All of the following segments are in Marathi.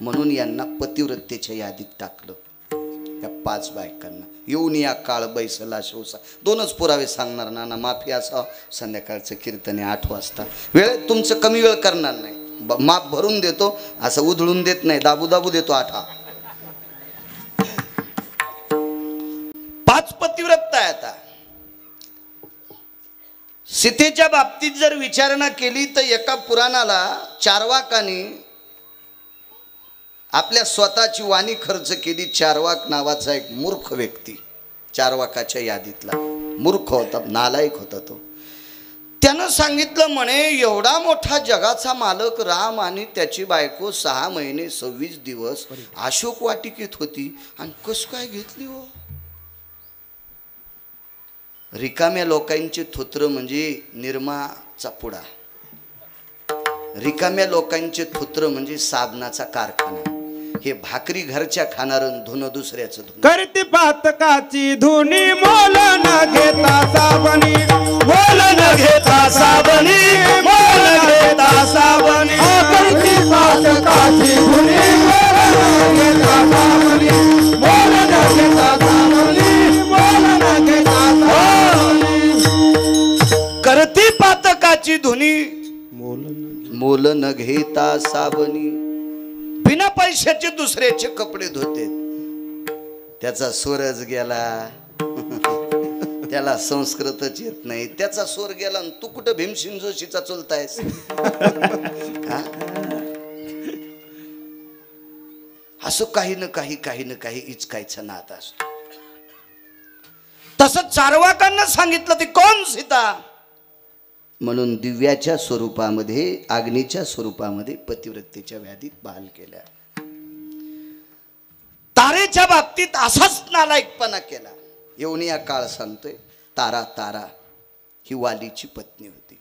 म्हणून यांना पतिव्रतेच्या यादीत टाकलं. या 5 बायकांना येऊन या काळ बैसला शोसा. 2च पुरावे सांगणार नाना, माफी असा. संध्याकाळचं कीर्तन 8 वाजता. वेळ तुमचं कमी वेळ करणार नाही, माप भरून देतो, असं उधळून देत नाही, दाबू दाबू देतो. 8 5 पतिव्रता आहे. आता सीतेच्या बाबतीत जर विचारणा केली तर एका पुराणाला चारवाकाने आपल्या स्वतःची वाणी खर्च केली. चारवाक नावाचा एक मूर्ख व्यक्ती, चारवाकाच्या यादीतला मूर्ख होता, नालायक होता तो. त्यानं सांगितलं म्हणे, एवढा मोठा जगाचा मालक राम आणि त्याची बायको 6 महिने 26 दिवस अशोक वाटिकेत होती आणि कस काय घेतली हो. रिकाम्या लोकांचे थोत्र म्हणजे निर्माचा पुडा, रिकाम्या लोकांचे थोत्र म्हणजे साबणाचा कारखाना. हे भाकरी घरच्या खाणार, धुणं दुसऱ्याचं धुणं. करती पातकाची धुनी मोल न घेता साबणी, मोल न घेता साबणी, मोल न घेता साबणी. करती पातकाची धुनी मोल न घेता साबणी, मोल न घेता साबणी, मोल न घेता साबणी. करती पातकाची धुनी मोल न घेता साबणी. बिना पैशाचे दुसऱ्याचे कपडे धुते. त्याचा स्वरच गेला, त्याला संस्कृतच येत नाही. त्याचा स्वर गेला, तू कुठं भीमसिंग जोशीचा चुलतायस. असं काही ना काही इचकायचं नात असतो. तसंच चारवाकांना सांगितलं ती कोण सीता, म्हणून दिव्याच्या स्वरूपामध्ये, अग्नीच्या स्वरूपामध्ये पतिव्रतेच्या व्याधीत बहाल केल्या. तारेच्या बाबतीत असाच नालायकपणा केला. येऊन या काळ सांगतोय, तारा ही वालीची पत्नी होती.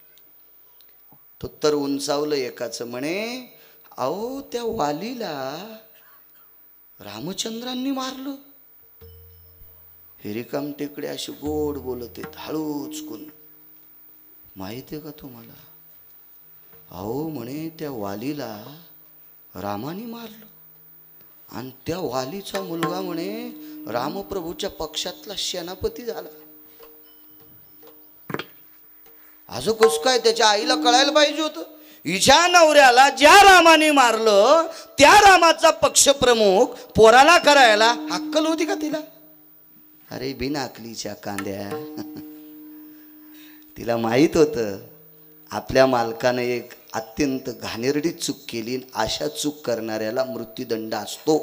तो तर उंचावलं एकाचं म्हणे, अहो त्या वालीला रामचंद्रांनी मारलं. हिरिकाम टेकडे अशी गोड बोलत आहेत, हळूच कोण माहिती आहे का तुम्हाला. अहो म्हणे त्या वालीला रामाने मारलं आणि त्या वालीचा मुलगा म्हणे रामप्रभूच्या पक्षातला सेनापती झाला. असं कस काय, त्याच्या आईला कळायला पाहिजे होतं. हिच्या नवऱ्याला ज्या रामाने मारलं त्या रामाचा पक्ष प्रमुख पोराला करायला अक्कल होती का तिला. अरे बिना अकलीच्या कांद्या. तिला माहित होतं आपल्या मालकानं एक अत्यंत घाणेरडी चूक केली. अशा चूक करणाऱ्याला मृत्यूदंड असतो,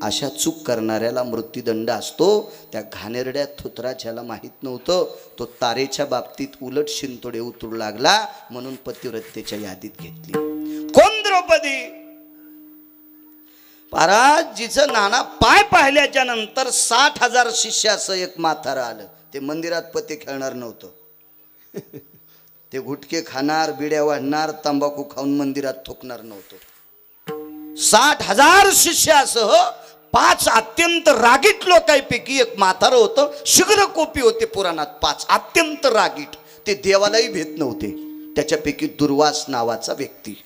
अशा चूक करणाऱ्याला मृत्यूदंड असतो. त्या घाणेरड्या थुत्राच्याला माहीत नव्हतं. तो तारेच्या बाबतीत उलट शिंतोडे उतरू लागला, म्हणून पतिव्रतेच्या यादीत घेतली. कोण द्रौपदी. महाराज जिचं नाना पाय पाहिल्याच्या नंतर 60,000 शिष्याचं एक म्हातारं आलं. ते मंदिरात पते खेळणार नव्हतं, ते गुटके खाणार, बिड्या वाढणार, तंबाखू खाऊन मंदिरात थुकणार नव्हतं. 60,000 शिष्यासह 5 अत्यंत रागीट लोकांपैकी एक म्हातारं होतं. शीघ्रकोपी होते पुराणात 5 अत्यंत रागीट. ते देवालाही भेट नव्हते. त्याच्यापैकी दुर्वास नावाचा व्यक्ती.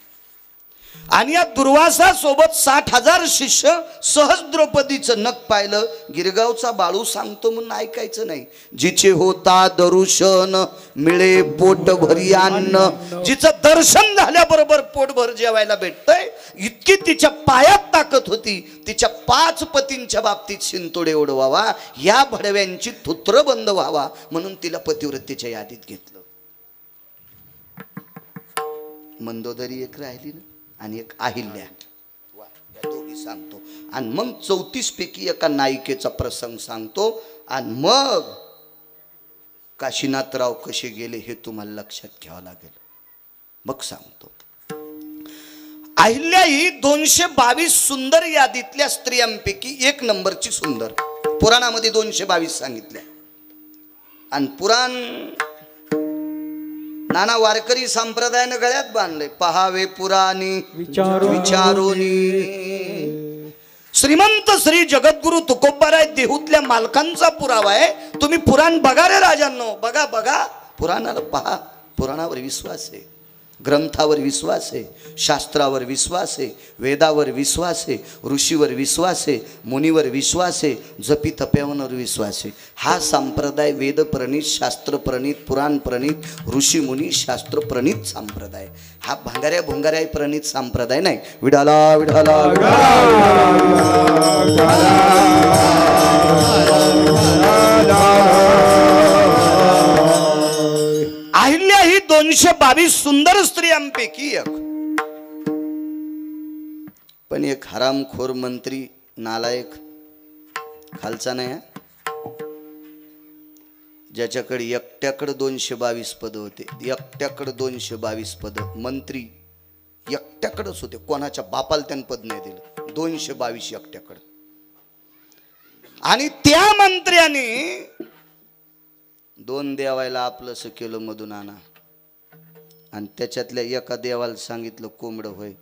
आणि या दुर्वासासोबत 60,000 शिष्य. सहज द्रौपदीचं नख पाहिलं. गिरगावचा बाळू सांगतो म्हणून ऐकायचं नाही. जिचे होता दर्शन मिळे पोट भरी अन्न. जिचं दर्शन झाल्याबरोबर पोटभर जेवायला भेटतंय, इतकी तिच्या पायात ताकद होती. तिच्या 5 पतींच्या बाबतीत शिंतोडे उडवावा, या भडव्यांची थुत्र बंद व्हावा, म्हणून तिला पतिव्रतेच्या यादीत घेतलं. मंदोदरी एक राहिली ना, आणि एक अहिल्या. या दोघी सांगतो. आणि मग 34 पैकी एका नायिकेचा प्रसंग सांगतो. आणि मग काशीनाथराव कसे गेले हे तुम्हाला लक्षात घ्यावं लागेल. मग सांगतो. अहिल्या ही 222 सुंदर यादीतल्या स्त्रियांपैकी 1 नंबरची सुंदर. पुराणामध्ये 222 सांगितल्या. आणि पुराण नाना वारकरी संप्रदायानं गळ्यात बांधले. पहावे पुराणी विचारोनी. श्रीमंत श्री जगद्गुरु तुकोबाराय देहूतल्या मालकांचा पुरावा आहे. तुम्ही पुराण बघा रे राजांनो, बघा बघा, पुराणाला पहा, पुराणावर विश्वास आहे. ग्रंथावर विश्वास आहे, शास्त्रावर विश्वास आहे, वेदावर विश्वास आहे, ऋषीवर विश्वास आहे, मुनीवर विश्वास आहे, जपी तप्यावर विश्वास आहे. हा संप्रदाय वेदप्रणित, शास्त्रप्रणित, पुराणप्रणित, ऋषी मुनी शास्त्रप्रणित संप्रदाय. हा भांगाऱ्या भोंगाऱ्या प्रणित संप्रदाय नाही. विडाला विडाला अहिल्या ही 222 सुंदर स्त्रियांपैकी एक. पण एक हरामखोर मंत्री, नालायक, खालचा नाही हा, ज्याच्याकडे एकट्याकडे 222 पद होते. एकट्याकडे 222 पद. मंत्री एकट्याकडेच होते. कोणाच्या बापाला त्यानं पद नाही दिलं. 222 एकट्याकडे. आणि त्या मंत्र्याने 2 देवायला आपलंसं केलं मधून आणा. आणि त्याच्यातल्या एका देवाला सांगितलं कोंबडं होय.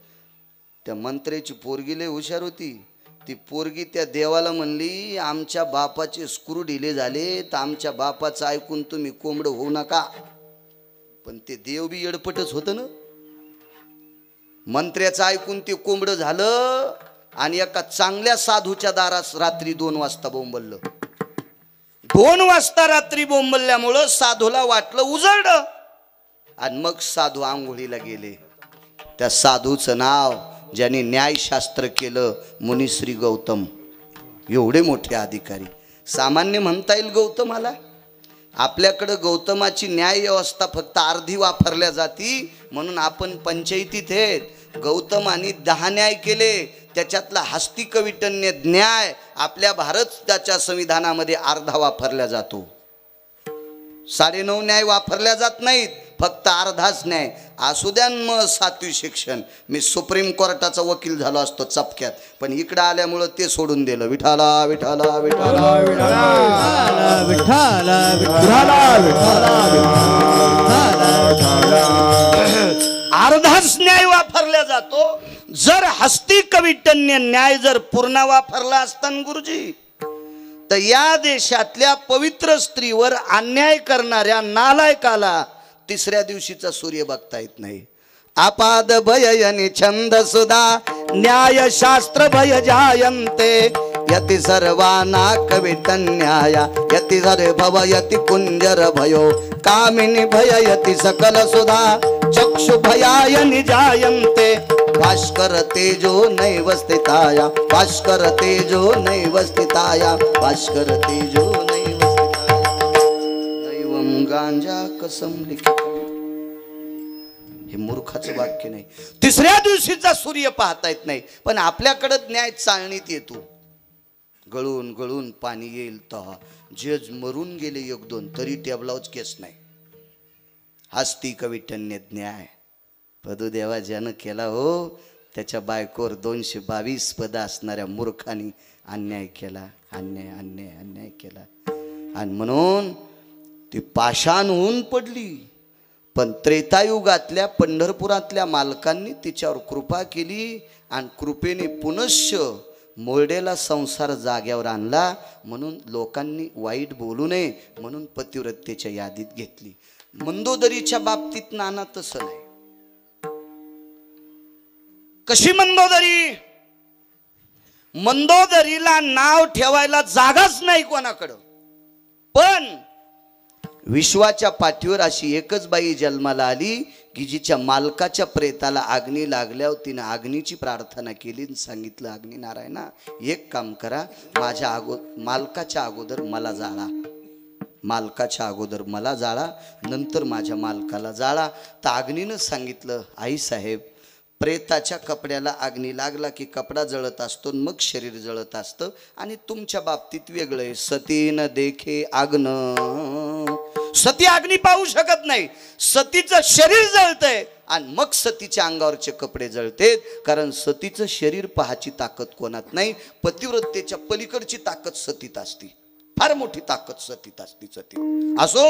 त्या मंत्र्याची पोरगी लय हुशार होती. ती पोरगी त्या देवाला म्हणली, आमच्या बापाचे स्क्रू ढिले झाले तर आमच्या बापाचं ऐकून तुम्ही कोंबडं होऊ नका. पण ते देव बी येडपटच होतं ना. मंत्र्याचं ऐकून ते कोंबडं झालं आणि एका चांगल्या साधूच्या दारास रात्री 2 वाजता बोंबललं. 2 वाजता रात्री बोंबलल्यामुळं साधूला वाटलं उजळलं. आणि मग साधू आंघोळीला गेले. त्या साधूचं नाव, ज्यांनी न्यायशास्त्र केलं, मुनिश्री गौतम. एवढे मोठे अधिकारी. सामान्य म्हणता येईल गौतमाला. आपल्याकडं गौतमाची न्याय व्यवस्था फक्त अर्धी वापरल्या जाती म्हणून आपण पंचायतीत आहेत. गौतमाने 10 न्याय केले. त्याच्यातला हस्तिकविटन्य न्याय आपल्या भारताच्या संविधानामध्ये अर्धा वापरला जातो. 9.5 न्याय वापरल्या जात नाहीत, फक्त अर्धाच न्याय. असू द्या मग 7वी शिक्षण. मी सुप्रीम कोर्टाचा वकील झालो असतो चपक्यात, पण इकडं आल्यामुळं ते सोडून दिलं. विठाला विठाला विठाला विठाला विठाला अर्धाच न्याय वापरला जातो. जर हस्तिकविटन्य न्याय जर पूर्ण वापरला असता गुरुजी, तर या देशातल्या पवित्र स्त्रीवर अन्याय करणाऱ्या नालायकाला 3ऱ्या दिवशीचा सूर्य बघता येत नाही. आपाद भयनि छंद सुधा न्याय शास्त्र भय जायन्ते यति सर्वाना कवितन्याया यति हरे भव यति कुंजर भयो कामिनी भययति सकल सुधा चक्षु भयाय निजायन्ते भास्कर तेजो नैव स्थिताया भास्कर तेजो नैव स्थिताया भास्कर तेजो नैव स्थिताया दैवम गांजा कसम लिखित. हे मूर्खाचं वाक्य नाही. 3ऱ्या दिवशीचा सूर्य पाहता येत नाही, पण आपल्याकडे न्याय चाळणीत येतो. गळून गळून पाणी येईल तर जज मरून गेले 1-2 तरी टेबलावच केस नाही. हस्तिकविटन्य न्याय पदुदेवा ज्यानं केला हो, त्याच्या बायकोर 222 पद असणाऱ्या मूर्खांनी अन्याय केला. अन्याय अन्याय अन्याय केला. आणि म्हणून ती पाषाण होऊन पडली. पण त्रेतायुगातल्या पंढरपुरातल्या मालकांनी तिच्यावर कृपा केली आणि कृपेने पुनश्च मोरडेला संसार जाग्यावर आणला. म्हणून लोकांनी वाईट बोलू नये म्हणून पतिव्रतेच्या यादीत घेतली. मंदोदरीच्या बाबतीत नाना तसं नाही. कशी मंदोदरी? मंदोदरीला नाव ठेवायला जागाच नाही कोणाकडं. पण विश्वाच्या पाठीवर अशी एकच बाई जन्माला आली की जिच्या मालकाच्या प्रेताला अग्नी लागल्यावर तिने अग्नीची प्रार्थना केली आणि सांगितलं, अग्नी नारायणा एक काम करा, माझ्या मालकाच्या अगोदर मला जाळा, मालकाच्या अगोदर मला जाळा, नंतर माझ्या मालकाला जाळा. तर अग्नीनं सांगितलं, आई साहेब प्रेताच्या कपड्याला अग्नी लागला की कपडा जळत असतो मग शरीर जळत असतं, आणि तुमच्या बाबतीत वेगळं आहे. सतीनं देखे आग्न, सती अग्नी पाहू शकत नाही. सतीचं शरीर जळतंय आणि मग सतीच्या अंगावरचे कपडे जळतेत, कारण सतीचं शरीर पाहायची ताकद कोणात नाही. पतिव्रतेच्या पलीकडची ताकद सतीत असती, फार मोठी ताकद सतीत असती. सती असो.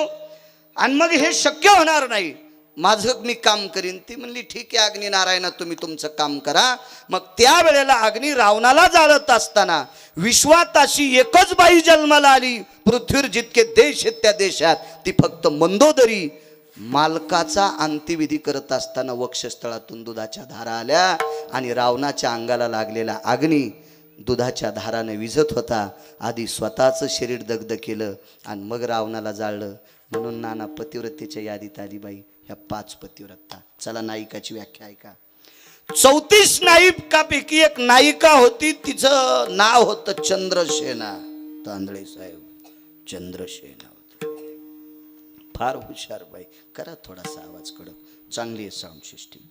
आणि मग हे शक्य होणार नाही, माझं मी काम करीन. ती म्हणली ठीक आहे अग्नी नारायणा तुम्ही तुमचं काम करा. मग त्यावेळेला अग्नी रावणाला जाळत असताना विश्वात अशी एकच बाई जन्माला आली. पृथ्वीवर जितके देश आहेत त्या देशात ती फक्त मंदोदरी मालकाचा अंत्यविधी करत असताना वक्षस्थळातून दुधाच्या धारा आल्या आणि रावणाच्या अंगाला लागलेला अग्नी दुधाच्या धाराने विझत होता. आधी स्वतःचं शरीर दग्ध केलं आणि मग रावणाला जाळलं. म्हणून नाना पतिव्रतेच्या यादीत आली बाई ह्या 5 पतिव्रता. चला नायिकाची व्याख्या ऐका. 34 नायिकापैकी एक नायिका होती, तिचं नाव होतं चंद्रसेना. तांदळे साहेब चंद्रसेना होत. फार हुशार बाई. करा थोडासा आवाज कडक, चांगली आहे साऊंड सिस्टीम.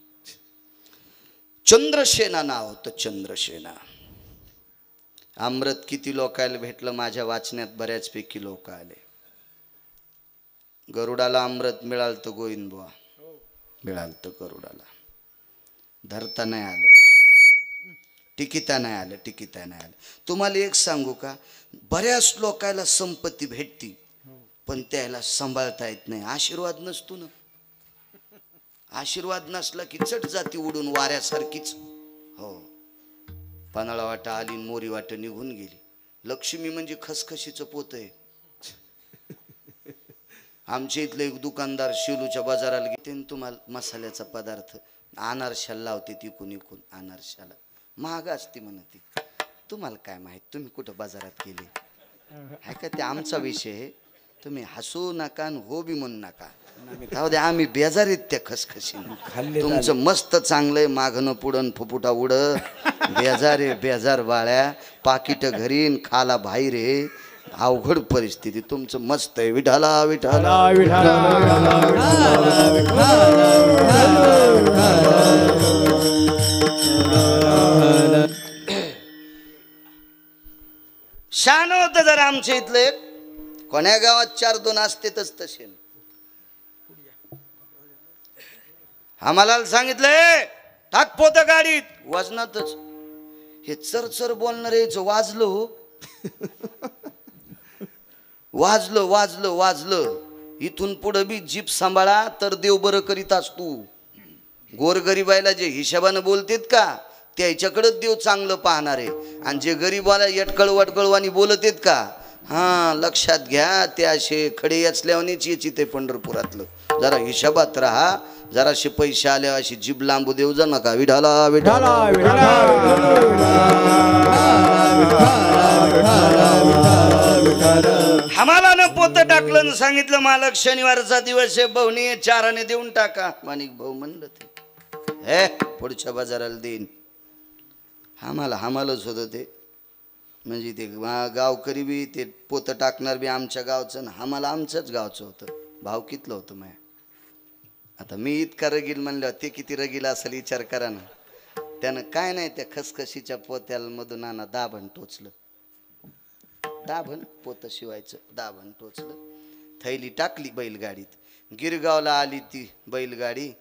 चंद्रसेना नाव होतं, चंद्रसेना. अमृत किती लोकायला भेटलं माझ्या वाचण्यात, बऱ्याचपैकी लोक आले. गरुडाला अमृत मिळालं तर गोविंदबुवा मिळालं तर गरुडाला. धरता नाही आलं, टिकिता नाही आलं, टिकिता नाही आलं. तुम्हाला एक सांगू का, बऱ्याच लोकायला संपत्ती भेटती पण त्याला सांभाळता येत नाही. आशीर्वाद नसतो ना, आशीर्वाद नसला की चट जाती उडून वाऱ्यासारखीच. हो, पन्हाळा वाटा आली, मोरी वाट निघून गेली. लक्ष्मी म्हणजे खसखशीचं पोत आहे. आमच्या इथलं एक दुकानदार शेलूच्या बाजाराला गेले, तुम्हाला मसाल्याचा पदार्थ अनारशाला लावते, तिकून इकून अनारशाला महाग असते म्हणते. तुम्हाला काय माहित, तुम्ही कुठं बाजारात गेले आहे का? ते आमचा विषय आहे. तुम्ही हसू नका आणि हो बी म्हणू नका. आम्ही बेजारीत त्या खसखशीनं. तुमचं मस्त चांगलंय, मागणं पुढं फुफुटा उड. बेजार आहे बेजार बाळ्या. पाकिट घरीन खाला बाहेर आहे. अवघड परिस्थिती. तुमचं मस्त आहे. विठाला विठाला शान होतं जरा आमच्या इथले. कोण्या गावात 4-2 असतेच तसे. आम्हाला सांगितलंय टाक पोत गाडीत. वजनातच हे चरचर बोलणारे वाजलो हो. वाजलं वाजलं वाजलं. इथून पुढं बी जीप सांभाळा तर देव बरं करीत असतो. गोरगरीबायला जे हिशोबानं बोलतेत का त्याच्याकडंच देव चांगलं पाहणार आहे. आणि जे गरीबाला यटकळ वटकळवानी बोलत आहेत का, हां लक्षात घ्या, ते असे खडे असल्यावानीच याची ते पंढरपुरातलं. जरा हिशोबात राहा. जराशे पैसे आले अशी जीभ लांबू देऊ जा नका. विठाला विठाला आम्हाला न पोत टाकलं, सांगितलं मालक शनिवारचा दिवस आहे, बहुनी 4 आणे देऊन टाका. माणिक भाऊ म्हणलं ते हे पुढच्या बाजाराला देईन. आम्हालाच होतं ते. म्हणजे ते गावकरी बी ते पोत टाकणार बी आमच्या गावचं ना, आम्हाला आमच्याच गावचं होतं. भाव कितलं होतं माया. आता मी इतका रगील म्हणलं, ते किती रगील असेल विचार करा ना. त्यानं काय नाही त्या खसखशीच्या पोत्यामधून आणा दाभण टोचलं. दाभण पोत शिवायचं, दाभण टोचलं, थैली टाकली बैलगाडीत. गिरगावला आली ती बैलगाडी.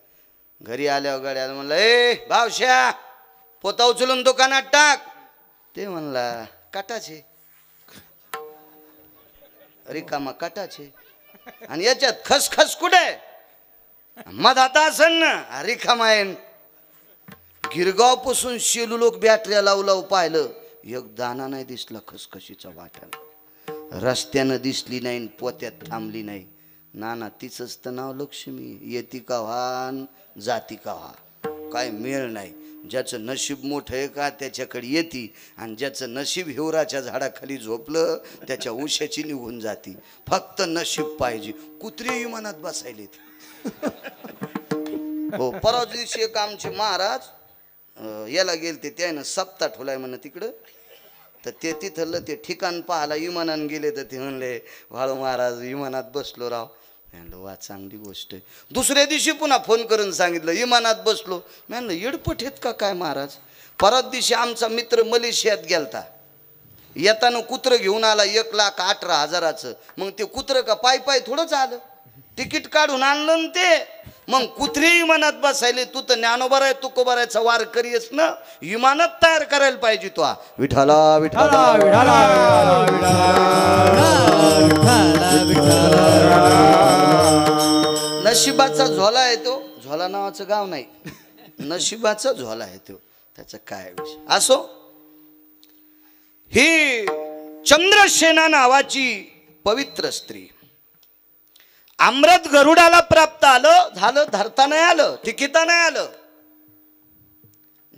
घरी आल्यावर गाड्याला म्हणलं, ए भावश्या पोता उचलून दुकानात टाक. ते म्हणला काटाचे. रिकामा काटाचे. आणि याच्यात खसखस कुठे मध आता असेल ना, रिकामा आहे. गिरगाव पासून शेलू लोक बॅटऱ्या लावू लावू पाहिलं, एक दाना नाही दिसला खसखशीचा वाटा. रस्त्यानं दिसली नाही, पोत्यात थांबली नाही. नाना तिचंच तर नाव लक्ष्मी. येती का व्हान जाती का व्हा, काय मेळ नाही. ज्याचं नशीब मोठं आहे का त्याच्याकडे येते, आणि ज्याचं नशीब हिवराच्या झाडाखाली झोपलं त्याच्या उशाची निघून जाती. फक्त नशीब पाहिजे. कुत्री विमानात बसायलेत. हो, परवा दिवशी एक आमचे महाराज याला गेलते, त्यानं सप्ताह ठेवलाय म्हण तिकडं. तर ते तिथलं ते ठिकाण पाहायला विमानानं गेले. तर ते म्हणले वाळू महाराज विमानात बसलो राव. म्हणलं वा चांगली गोष्ट आहे. दुसऱ्या दिवशी पुन्हा फोन करून सांगितलं विमानात बसलो. म्हणलं येडपट आहेत का काय महाराज. परत दिवशी आमचा मित्र मलेशियात गेलता. येताना कुत्रं घेऊन आला 1,18,000. मग ते कुत्रं का पाय पाय थोडंच आलं, तिकीट काढून आणलं ते. मग कुत्री विमानात बसायले. तू तर ज्ञानोबा आहे तुकोबारायचा वार करीस ना, विमानात तयार करायला पाहिजे तो. विठाला विठाला नशिबाचा झोला आहे तो. झोला नावाचं गाव नाही, नशिबाचा झोला आहे तो. त्याचं काय विषय असो. ही चंद्रसेना नावाची पवित्र स्त्री अमृत गरुडाला प्राप्त आलं, झालं, धरता नाही आलं, टिकिता नाही आलं.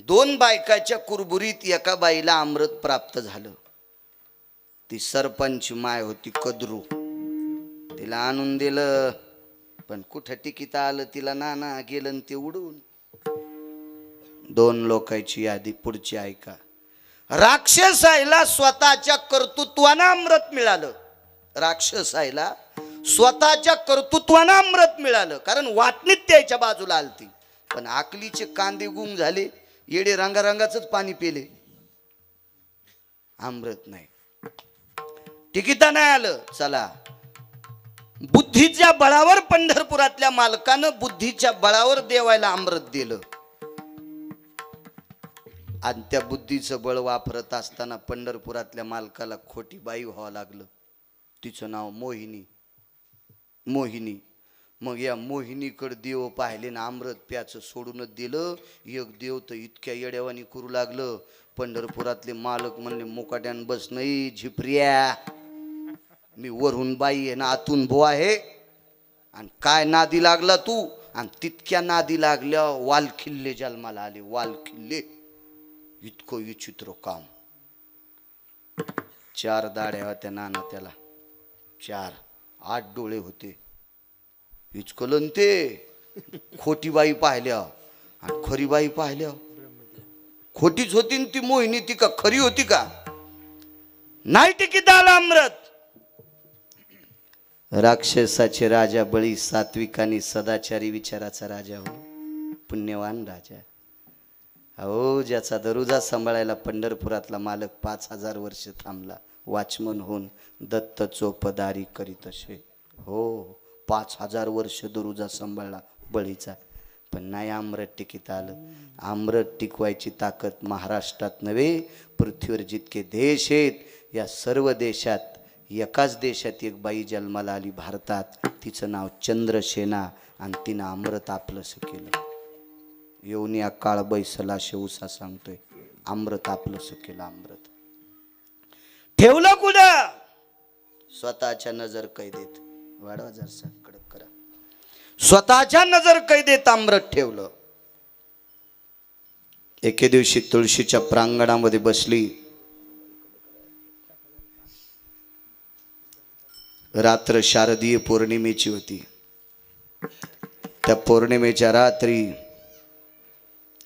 2 बायकाच्या कुरबुरीत एका बाईला अमृत प्राप्त झालं. ती सरपंच माय होती कदरू, तिला आणून दिलं, पण कुठं टिकिता आलं तिला, नाना गेलं ते उडून. 2 लोकांची यादी पुढची ऐका. राक्षसाईला स्वतःच्या कर्तृत्वानं अमृत मिळालं. राक्षसाईला स्वतःच्या कर्तृत्वानं अमृत मिळालं, कारण वाटणीत त्याच्या बाजूला आलती. पण आकलीचे कांदे गुंग झाले, येडे रंगारंगाच पाणी पिले, अमृत नाही, टिकिता नाही आलं. चला, बुद्धीच्या बळावर पंढरपुरातल्या मालकानं बुद्धीच्या बळावर देवायला अमृत दिलं. आणि त्या बुद्धीचं बळ वापरत असताना पंढरपुरातल्या मालकाला खोटी बाई व्हावं लागलं. तिचं नाव मोहिनी. मोहिनी. मग या मोहिनीकडे देव पाहिले ना, अमृत प्याचं सोडूनच दिलं. एक देव तर इतक्या येड्यावानी करू लागलं, पंढरपुरातले मालक म्हणले मुकाट्यान बस नाही झिपऱ्या, मी वरून बाई आहे ना आतून भो आहे, आणि काय नादी लागला तू. आणि तितक्या नादी लागल्या वालखिल्ले जन्माला आले. वालखिल्ले इतकं विचित्र काम. 4 दाढ्या होत्या नाना त्याला, 4, 8 डोळे होते. इचकलन ते खोटी बाई पाहिल्या आणि खरी बाई पाहिल्या. खोटीच होती ती मोहिनी, ती का खरी होती का? नाही टिकीत आलं अमृत. राक्षसाचे राजा बळी सात्विक आणि सदाचारी विचाराचा राजा हो, पुण्यवान राजा. अहो, ज्याचा दरुजा सांभाळायला पंढरपुरातला मालक 5000 वर्ष थांबला, वॉचमन होऊन दत्त चोपदारी करीत असे. हो, 5000 वर्ष दरुजा सांभाळला बळीचा, पण नाही अमृत टिकीत आलं. अमृत टिकवायची ताकद महाराष्ट्रात नव्हे, पृथ्वीवर जितके देश आहेत, या सर्व देशात एकाच देशात एक बाई जन्माला आली, भारतात. तिचं नाव चंद्रसेना, आणि तिनं अमृत आपलंसं केलं. येऊन या काळ बैसला शेवसा सांगतोय, अमृत आपलंसं केलं. अमृत ठेवलं कुठं? स्वतःच्या नजर कैदेत. वाढवा जरसा कडक करा. स्वतःच्या नजर कैदेत अमृत ठेवलं. एके दिवशी तुळशीच्या प्रांगणामध्ये बसली. रात्र शारदीय पौर्णिमेची होती. त्या पौर्णिमेच्या रात्री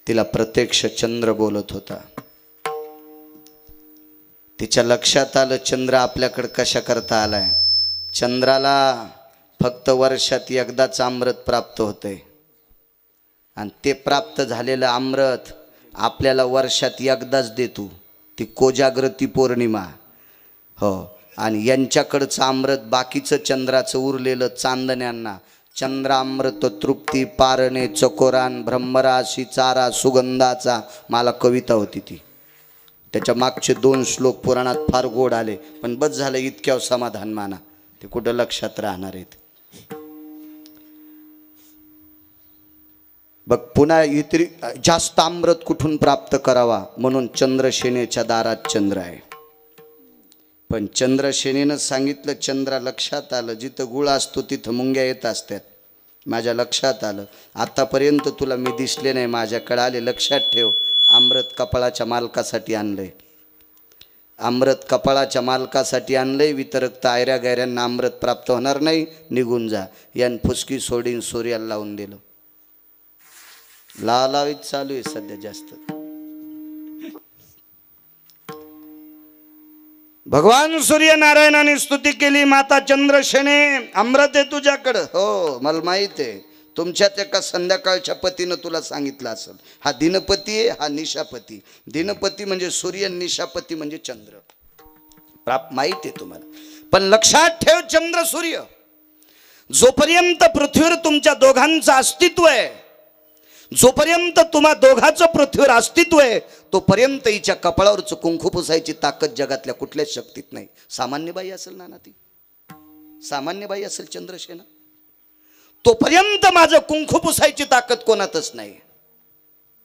तिला प्रत्यक्ष चंद्र बोलत होता. तिच्या लक्षात आलं, चंद्र आपल्याकडे कशा करता आलाय. चंद्राला फक्त वर्षात एकदाच अमृत प्राप्त होतंय, आणि ते प्राप्त झालेलं अमृत आपल्याला वर्षात एकदाच देतो, ती कोजागृती पौर्णिमा. हो, आणि यांच्याकडचं अमृत बाकीचं चंद्राचं उरलेलं चांदण्यांना. चंद्रामृत तृप्ती पारणे चकोरान ब्रह्मराशी चारा सुगंधाचा. मला कविता होती ती, त्याच्या मागचे 2 श्लोक पुराणात फार गोड आले, पण बस झालं इतक्या समाधान माना, ते कुठं लक्षात राहणार आहेत. बघ, पुन्हा इतरी जास्त अमृत कुठून प्राप्त करावा म्हणून चंद्रसेनेच्या दारात चंद्र आहे. पण चंद्रसेनेनं सांगितलं, चंद्रा लक्षात आलं, जिथं गुळ असतो तिथं मुंग्या येत असतात. माझ्या लक्षात आलं, आतापर्यंत तुला मी दिसले नाही, माझ्याकडे आले, लक्षात ठेव. अमृत कपाळाच्या मालकासाठी आणलंय. अमृत कपाळाच्या मालकासाठी आणलंय. वितरक्त आयऱ्या गैऱ्यांना अमृत प्राप्त होणार नाही, निघून जा. यान फुसकी सोडीन सूर्याला लावून दिलं. लालावीत चालू आहे सध्या जास्त. भगवान सूर्यनारायणाने स्तुती केली, माता चंद्रसेने अमृत आहे तुझ्याकडं. हो, मला माहित आहे. तुमच्यात एका संध्याकाळच्या पतीनं तुला सांगितलं असेल, हा दिनपती आहे, हा निशापती. दिनपती म्हणजे सूर्य, निशापती म्हणजे चंद्र. माहित आहे तुम्हाला. पण लक्षात ठेव, चंद्र सूर्य जोपर्यंत पृथ्वीवर तुमच्या दोघांचं अस्तित्व आहे, जोपर्यंत तुम्हा दोघांचं पृथ्वीवर अस्तित्व आहे, तोपर्यंत हिच्या कपाळावरचं कुंकू पुसायची ताकद जगातल्या कुठल्याच शक्तीत नाही. सामान्य बाई असेल ना ती, सामान्य बाई असेल चंद्रसेना, तोपर्यंत माझं कुंकू पुसायची ताकद कोणातच नाही.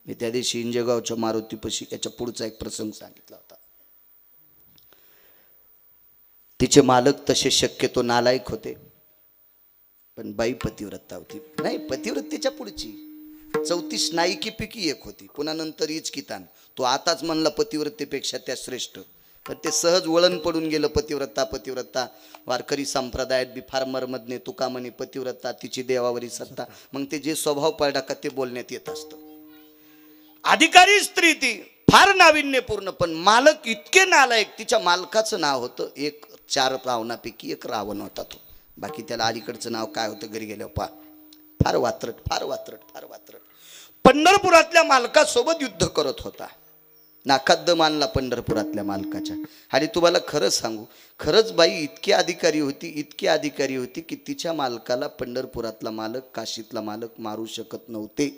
मी त्या दिवशी इंजेगावच्या मारुतीपाशी याच्या पुढचा एक प्रसंग सांगितला होता. तिचे मालक तसे शक्यतो नालायक होते, पण बाई पतिव्रता होती. नाही, पतिव्रतेच्या पुढची 34 नायकी पैकी एक होती. पुन्हा नंतर इचकितान. तो आताच म्हणला पतिव्रतेपेक्षा त्या श्रेष्ठ, पण ते सहज वळण पडून गेलं. पतिव्रता पतिव्रता वारकरी संप्रदायात बी फार मर्मज्ञ तुका म्हणे पतिव्रता तिची देवावरी सत्ता. मग ते जे स्वभाव पडला का ते बोलण्यात येत असतं. अधिकारी स्त्री ती फार नाविन्यपूर्ण, पण मालक इतके नालायक. तिच्या मालकाचं नाव होतं, एक 4 रावणापैकी एक रावण होता तो. बाकी त्याला अलीकडचं नाव काय होतं घरी गेल्यावर पा. फार वात्रट फार वात्रट फार वात्रट. पंढरपुरातल्या मालकासोबत युद्ध करत होता. नाकात दम आणला पंढरपुरातल्या मालकाच्या. आणि तुम्हाला खरं सांगू, खरंच बाई इतकी अधिकारी होती, इतकी अधिकारी होती की तिच्या मालकाला पंढरपुरातला मालक, काशीतला मालक मारू शकत नव्हते.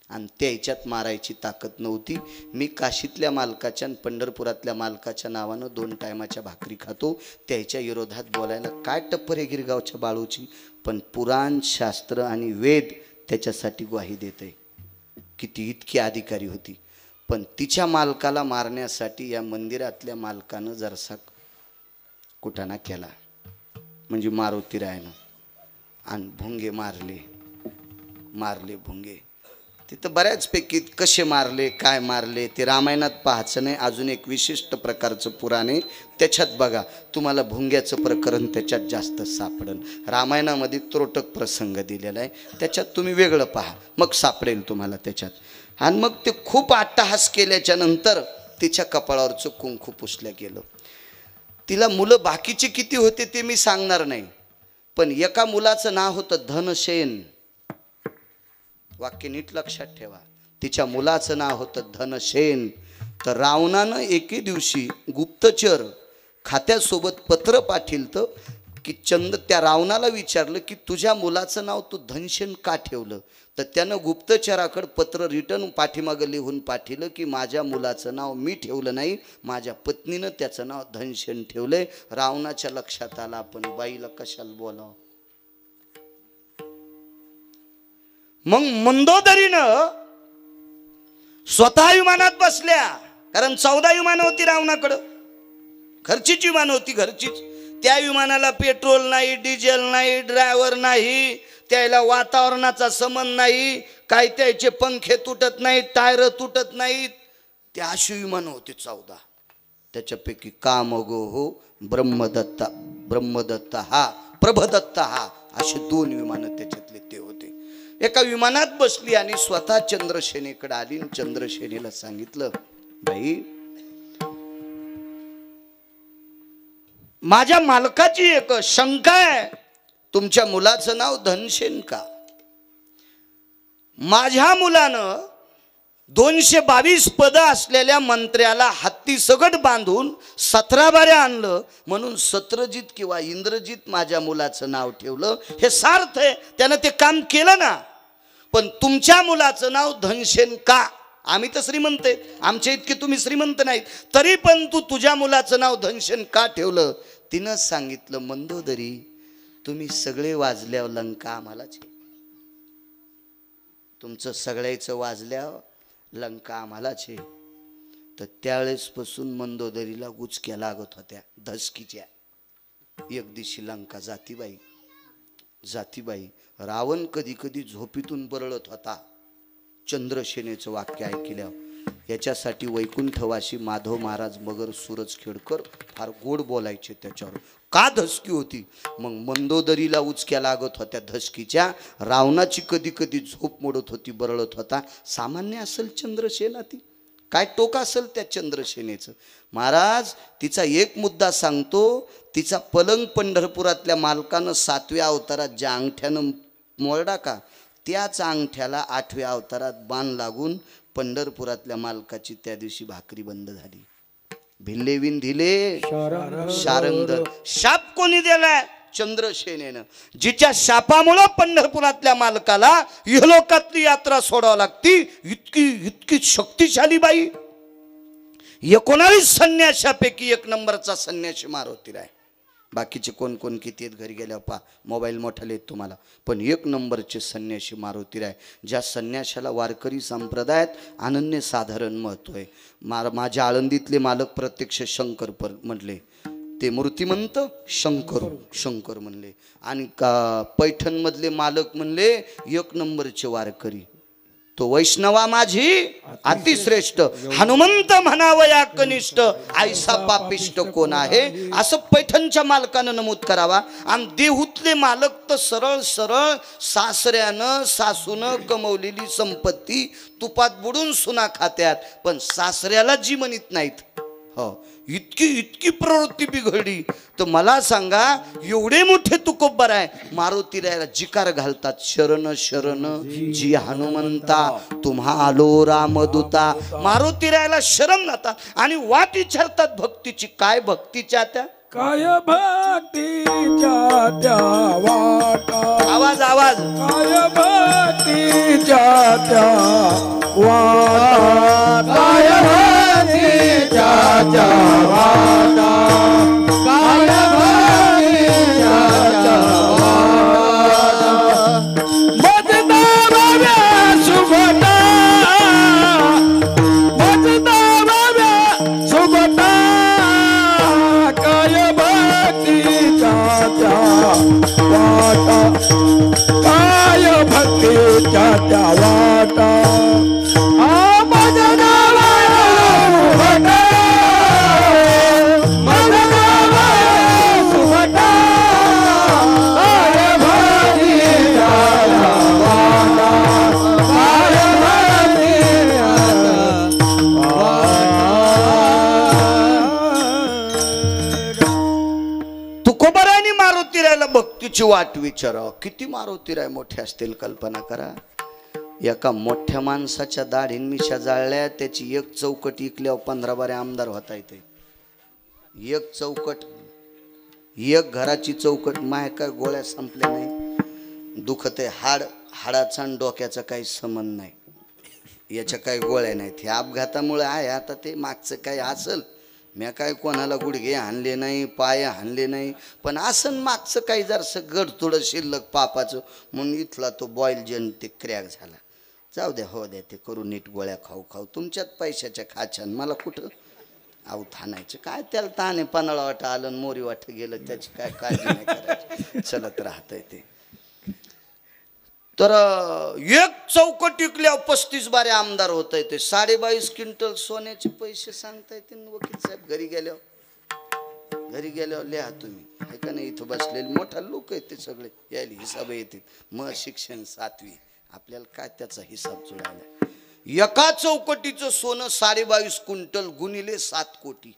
आणि त्याच्यात मारायची ताकद नव्हती. मी काशीतल्या मालकाच्या आणि पंढरपुरातल्या मालकाच्या नावानं 2 टायमाच्या भाकरी खातो. त्याच्या विरोधात बोलायला काय टप्पर आहे गिरगावच्या बाळूची. पण पुराण, शास्त्र आणि वेद त्याच्यासाठी ग्वाही देते की ती इतकी अधिकारी होती. पण तिच्या मालकाला मारण्यासाठी या मंदिरातल्या मालकानं जरसा कुटाणा केला, म्हणजे मारुती रायनं. आणि भुंगे मारले मारले भुंगे. तिथं बऱ्याचपैकी कसे मारले काय मारले ते रामायणात पाहायचं नाही. अजून एक विशिष्ट प्रकारचं पुराण आहे, त्याच्यात बघा तुम्हाला भुंग्याचं प्रकरण त्याच्यात जास्त सापडेल. रामायणामध्ये त्रोटक प्रसंग दिलेला आहे, त्याच्यात तुम्ही वेगळं पहा, मग सापडेल तुम्हाला त्याच्यात. आणि मग ते खूप अट्टहास केल्याच्या नंतर तिच्या कपाळावरचं कुंकू पुसलं गेलं. तिला मुलं बाकीचे किती होते ते मी सांगणार नाही, पण एका मुलाचं नाव होतं धनसेन. वाक्य नीट लक्षात ठेवा. तिच्या मुलाचं नाव होतं धनसेन. तर रावणानं एके दिवशी गुप्तचर खात्यासोबत पत्र पाठिलतं की त्या रावणाला विचारलं की तुझ्या मुलाचं नाव तू धनसेन का ठेवलं. तर त्यानं गुप्तचराकडे पत्र रिटर्न पाठीमागं लिहून पाठिलं की माझ्या मुलाचं नाव मी ठेवलं नाही, माझ्या पत्नीनं त्याचं नाव धनसेन ठेवलंय. रावणाच्या लक्षात आलं आपण बाईला कशाला बोलावं. मग मंदोदरीनं स्वतः विमानात बसल्या, कारण 14 विमानं होती रावणाकडं, घरचीच विमानं होती घरचीच. त्या विमानाला पेट्रोल नाही, डिझेल नाही, ड्रायव्हर नाही, त्याला वातावरणाचा संबंध नाही, काय त्याचे पंखे तुटत नाहीत, टायर तुटत नाहीत. ते अशी विमानं होती 14. त्याच्यापैकी कामगो हो ब्रह्मदत्ता ब्रह्मदत्ता हा प्रभदत्ता हा असे 2 विमानं त्याच्यातले ते होते. एका विमानात बसली आणि स्वतः चंद्रसेनेकडे आली. चंद्रसेनेला सांगितलं, बाई माझ्या मालकाची एक शंका आहे, तुमच्या मुलाचं नाव धनसेन का. माझ्या मुलानं 222 पद असलेल्या मंत्र्याला हत्ती सगट बांधून 17 बाऱ्या आणलं, म्हणून सत्रजित किंवा इंद्रजित माझ्या मुलाचं नाव ठेवलं. हे सार्थ आहे, त्यानं ते काम केलं ना. पण तुमच्या मुलाचं नाव धनसेन का. आम्ही तर श्रीमंत आहेत, आमच्या इतके तुम्ही श्रीमंत नाहीत, तरी पण तू तुझ्या मुलाचं नाव धनसेन का ठेवलं. तिनं सांगितलं, मंदोदरी तुम्ही सगळे वाजल्यावर लंका आम्हालाच, तुमचं सगळ्याचं वाजल्यावर लंका आम्हालाच आहे. तर त्यावेळेसपासून मंदोदरीला गुचक्या लागत होत्या धसकीच्या. एक दिवशी लंका जातीबाई जातीबाई. रावण कधी कधी झोपीतून बरळत होता चंद्रसेनेचं वाक्य ऐकल्यावर. याच्यासाठी वैकुंठवासी माधव महाराज मगर सूरज खेडकर फार गोड बोलायचे त्याच्यावर. का धसकी होती. मग मंदोदरीला उचक्या लागत होत्या धसकीच्या. रावणाची कधी कधी झोप मोडत होती, बरळत होता. सामान्य असेल चंद्रसेना ती, काय टोक असेल त्या चंद्रसेनेचं. महाराज तिचा एक मुद्दा सांगतो. तिचा पलंग पंढरपुरातल्या मालकानं 7व्या अवतारात ज्या अंगठ्यानं मोडला का, त्याच अंगठ्याला 8व्या अवतारात बाण लागून पंढरपुरातल्या मालकाची त्या दिवशी भाकरी बंद झाली. भिल्ले विंधिले शारंग. शाप कोणी दिलाय. चंद्रसेनेनं. जिच्या शापामुळं पंढरपुरातल्या मालकाला इहलोकातली यात्रा सोडावी लागती, इतकी इतकी शक्तिशाली बाई. 19 संन्याशापैकी 1 नंबरचा संन्याशी मारुती आहे. बाकीचे कोण कोण किती आहेत घरी गेल्यावर पहा, मोबाईल मोठाले आहेत तुम्हाला, पण 1 नंबरचे संन्याशी मारुती आहे. ज्या संन्याशाला वारकरी संप्रदायात अनन्यसाधारण महत्त्व आहे. माझ्या आळंदीतले मालक प्रत्यक्ष शंकर म्हटले, ते मूर्तिमंत शंकर शंकर म्हणले. आणि का पैठण मधले मालक म्हणले एक नंबरचे वारकरी. तो वैष्णवा माझी अतिश्रेष्ठ, हनुमंत म्हणावया कनिष्ठ, ऐसा पापिष्ट कोण आहे, असं पैठणच्या मालकानं नमूद करावा. आणि देहूतले मालक तर सरळ सरळ सासऱ्यानं सासूनं कमवलेली संपत्ती तुपात बुडून सुना खात्यात, पण सासऱ्याला जी म्हणत नाहीत. हो, इतकी इतकी प्रवृत्ती बिघडली. तर मला सांगा, एवढे मोठे तुकोबर आहे, मारुतीरायाला जिकार घालतात, शरण शरण जी हनुमंता तुम्हा आलो रामदूता. मारुतीरायाला शरण जातात आणि वाट विचारतात भक्तीची. काय भक्तीच्या त्या? काय भक्तीच्या त्या वाटा. आवाज आवाज. काय भक्तीच्या त्या वाटा. काय भक्तीच्या त्या वाटा. काय भक्तीच्या त्या वाटा. बजता बाब्या सुभटा. बजता बाब्या सुभटा. काय भक्तीच्या त्या वाटा. काय भक्तीच्या त्या वाटा. तुकोबारायनी मारुतीरायाला भक्तीची वाट विचारा. किती मारुतीराय मोठे असतील कल्पना करा. एका मोठ्या माणसाच्या दाढीन मिशा जाळल्या, त्याची एक चौकट इकल्यावर 15-12 आमदार होता येते. एक चौकट, एक घराची चौकट. माय काय गोळ्या संपल्या नाही, दुखत आहे हाड, हाडाचा आणि डोक्याचा काही संबंध नाही, याच्या काही गोळ्या नाहीत. हे अपघातामुळे आहे. आता ते मागचं काही असल, मी काय कोणाला गुडघे हाणले नाही, पाय हाणले नाही, पण असं मागचं काही जरसं गडतुडं शिल्लक पापाचं म्हणून इथला तो बॉईल जन ते क्रॅक झाला. जाऊ द्या, हो द्या, ते करू नीट, गोळ्या खाऊ खाऊ. तुमच्यात पैशाच्या खाच्यान मला कुठं आऊ थानायचं काय? त्याला ताने पन्हाळा वाटा आलं आणि मोरी वाट गेलं, त्याची काय काळजी नाही करायची, चलत राहतंय ते. तर एक चौकट टिकल्यावर 35-12 आमदार होत आहे. ते 22.5 क्विंटल सोन्याचे पैसे सांगता येते. वकील साहेब घरी गेल्यावर लिहा तुम्ही, आहे का नाही? इथं बसलेले मोठा लोक आहेत ते सगळे, यायला हिसाब येतील. मग शिक्षण 7वी, आपल्याला काय त्याचा हिसाब जुळायला. एका चौकटीचं सोनं 22.5 क्विंटल गुणिले 7 कोटी.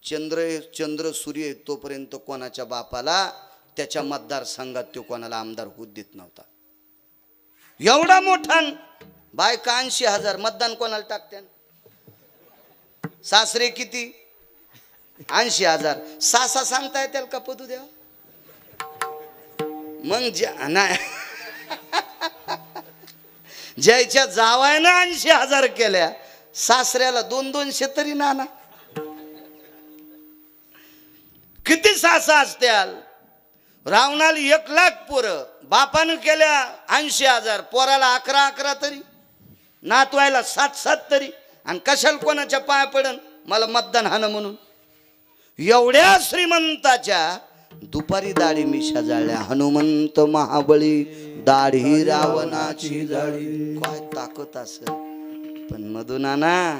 चंद्र सूर्य तोपर्यंत कोणाच्या बापाला त्याच्या मतदारसंघात तो कोणाला आमदार होत देत नव्हता. एवढा मोठा. बायका 80,000. मतदान कोणाला टाकत्यान? सासरे किती? 80,000. सासा सांगता येतील का पदू द्या? मग नाही, ज्याच्या जावायनं 80,000 केल्या, सासऱ्याला 200-200 तरी नाना. किती सासा असत्याल? रावणाला 1,00,000 पोरं, बापानं केल्या 80,000, पोराला 11-11 तरी, नातवायला 7-7 तरी. आणि कशाला कोणाच्या पाय पडन मला मतदान हाणं म्हणून? एवढ्या श्रीमंताच्या दुपारी दाढी मिशा जाळल्या. हनुमंत महाबळी दाढी रावणाची जाळी. काय ताकद असेल. पण मधुनाना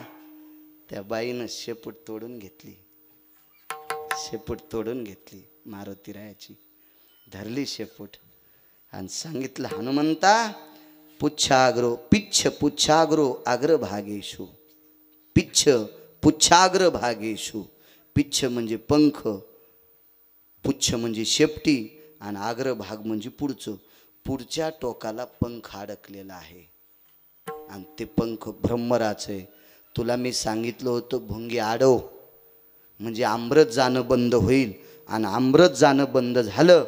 त्या बाईनं शेपूट तोडून घेतली. शेपूट तोडून घेतली मारुतीरायाची. धरली शेपूट आणि सांगितलं, हनुमंता पुच्छाग्रो पिच्छ पुच्छाग्रो अग्रभागेषु. पिच्छ पुच्छाग्र भागेषु. पिच्छ म्हणजे पंख, पुच्छ म्हणजे शेपटी, आणि अग्रभाग म्हणजे पुढचं. पुढच्या टोकाला पंख अडकलेला आहे आणि ते पंख भ्रमराचं आहे. तुला मी सांगितलं होतं भुंगे आडव म्हणजे आमरत जाणं बंद होईल, आणि आमरत जाणं बंद झालं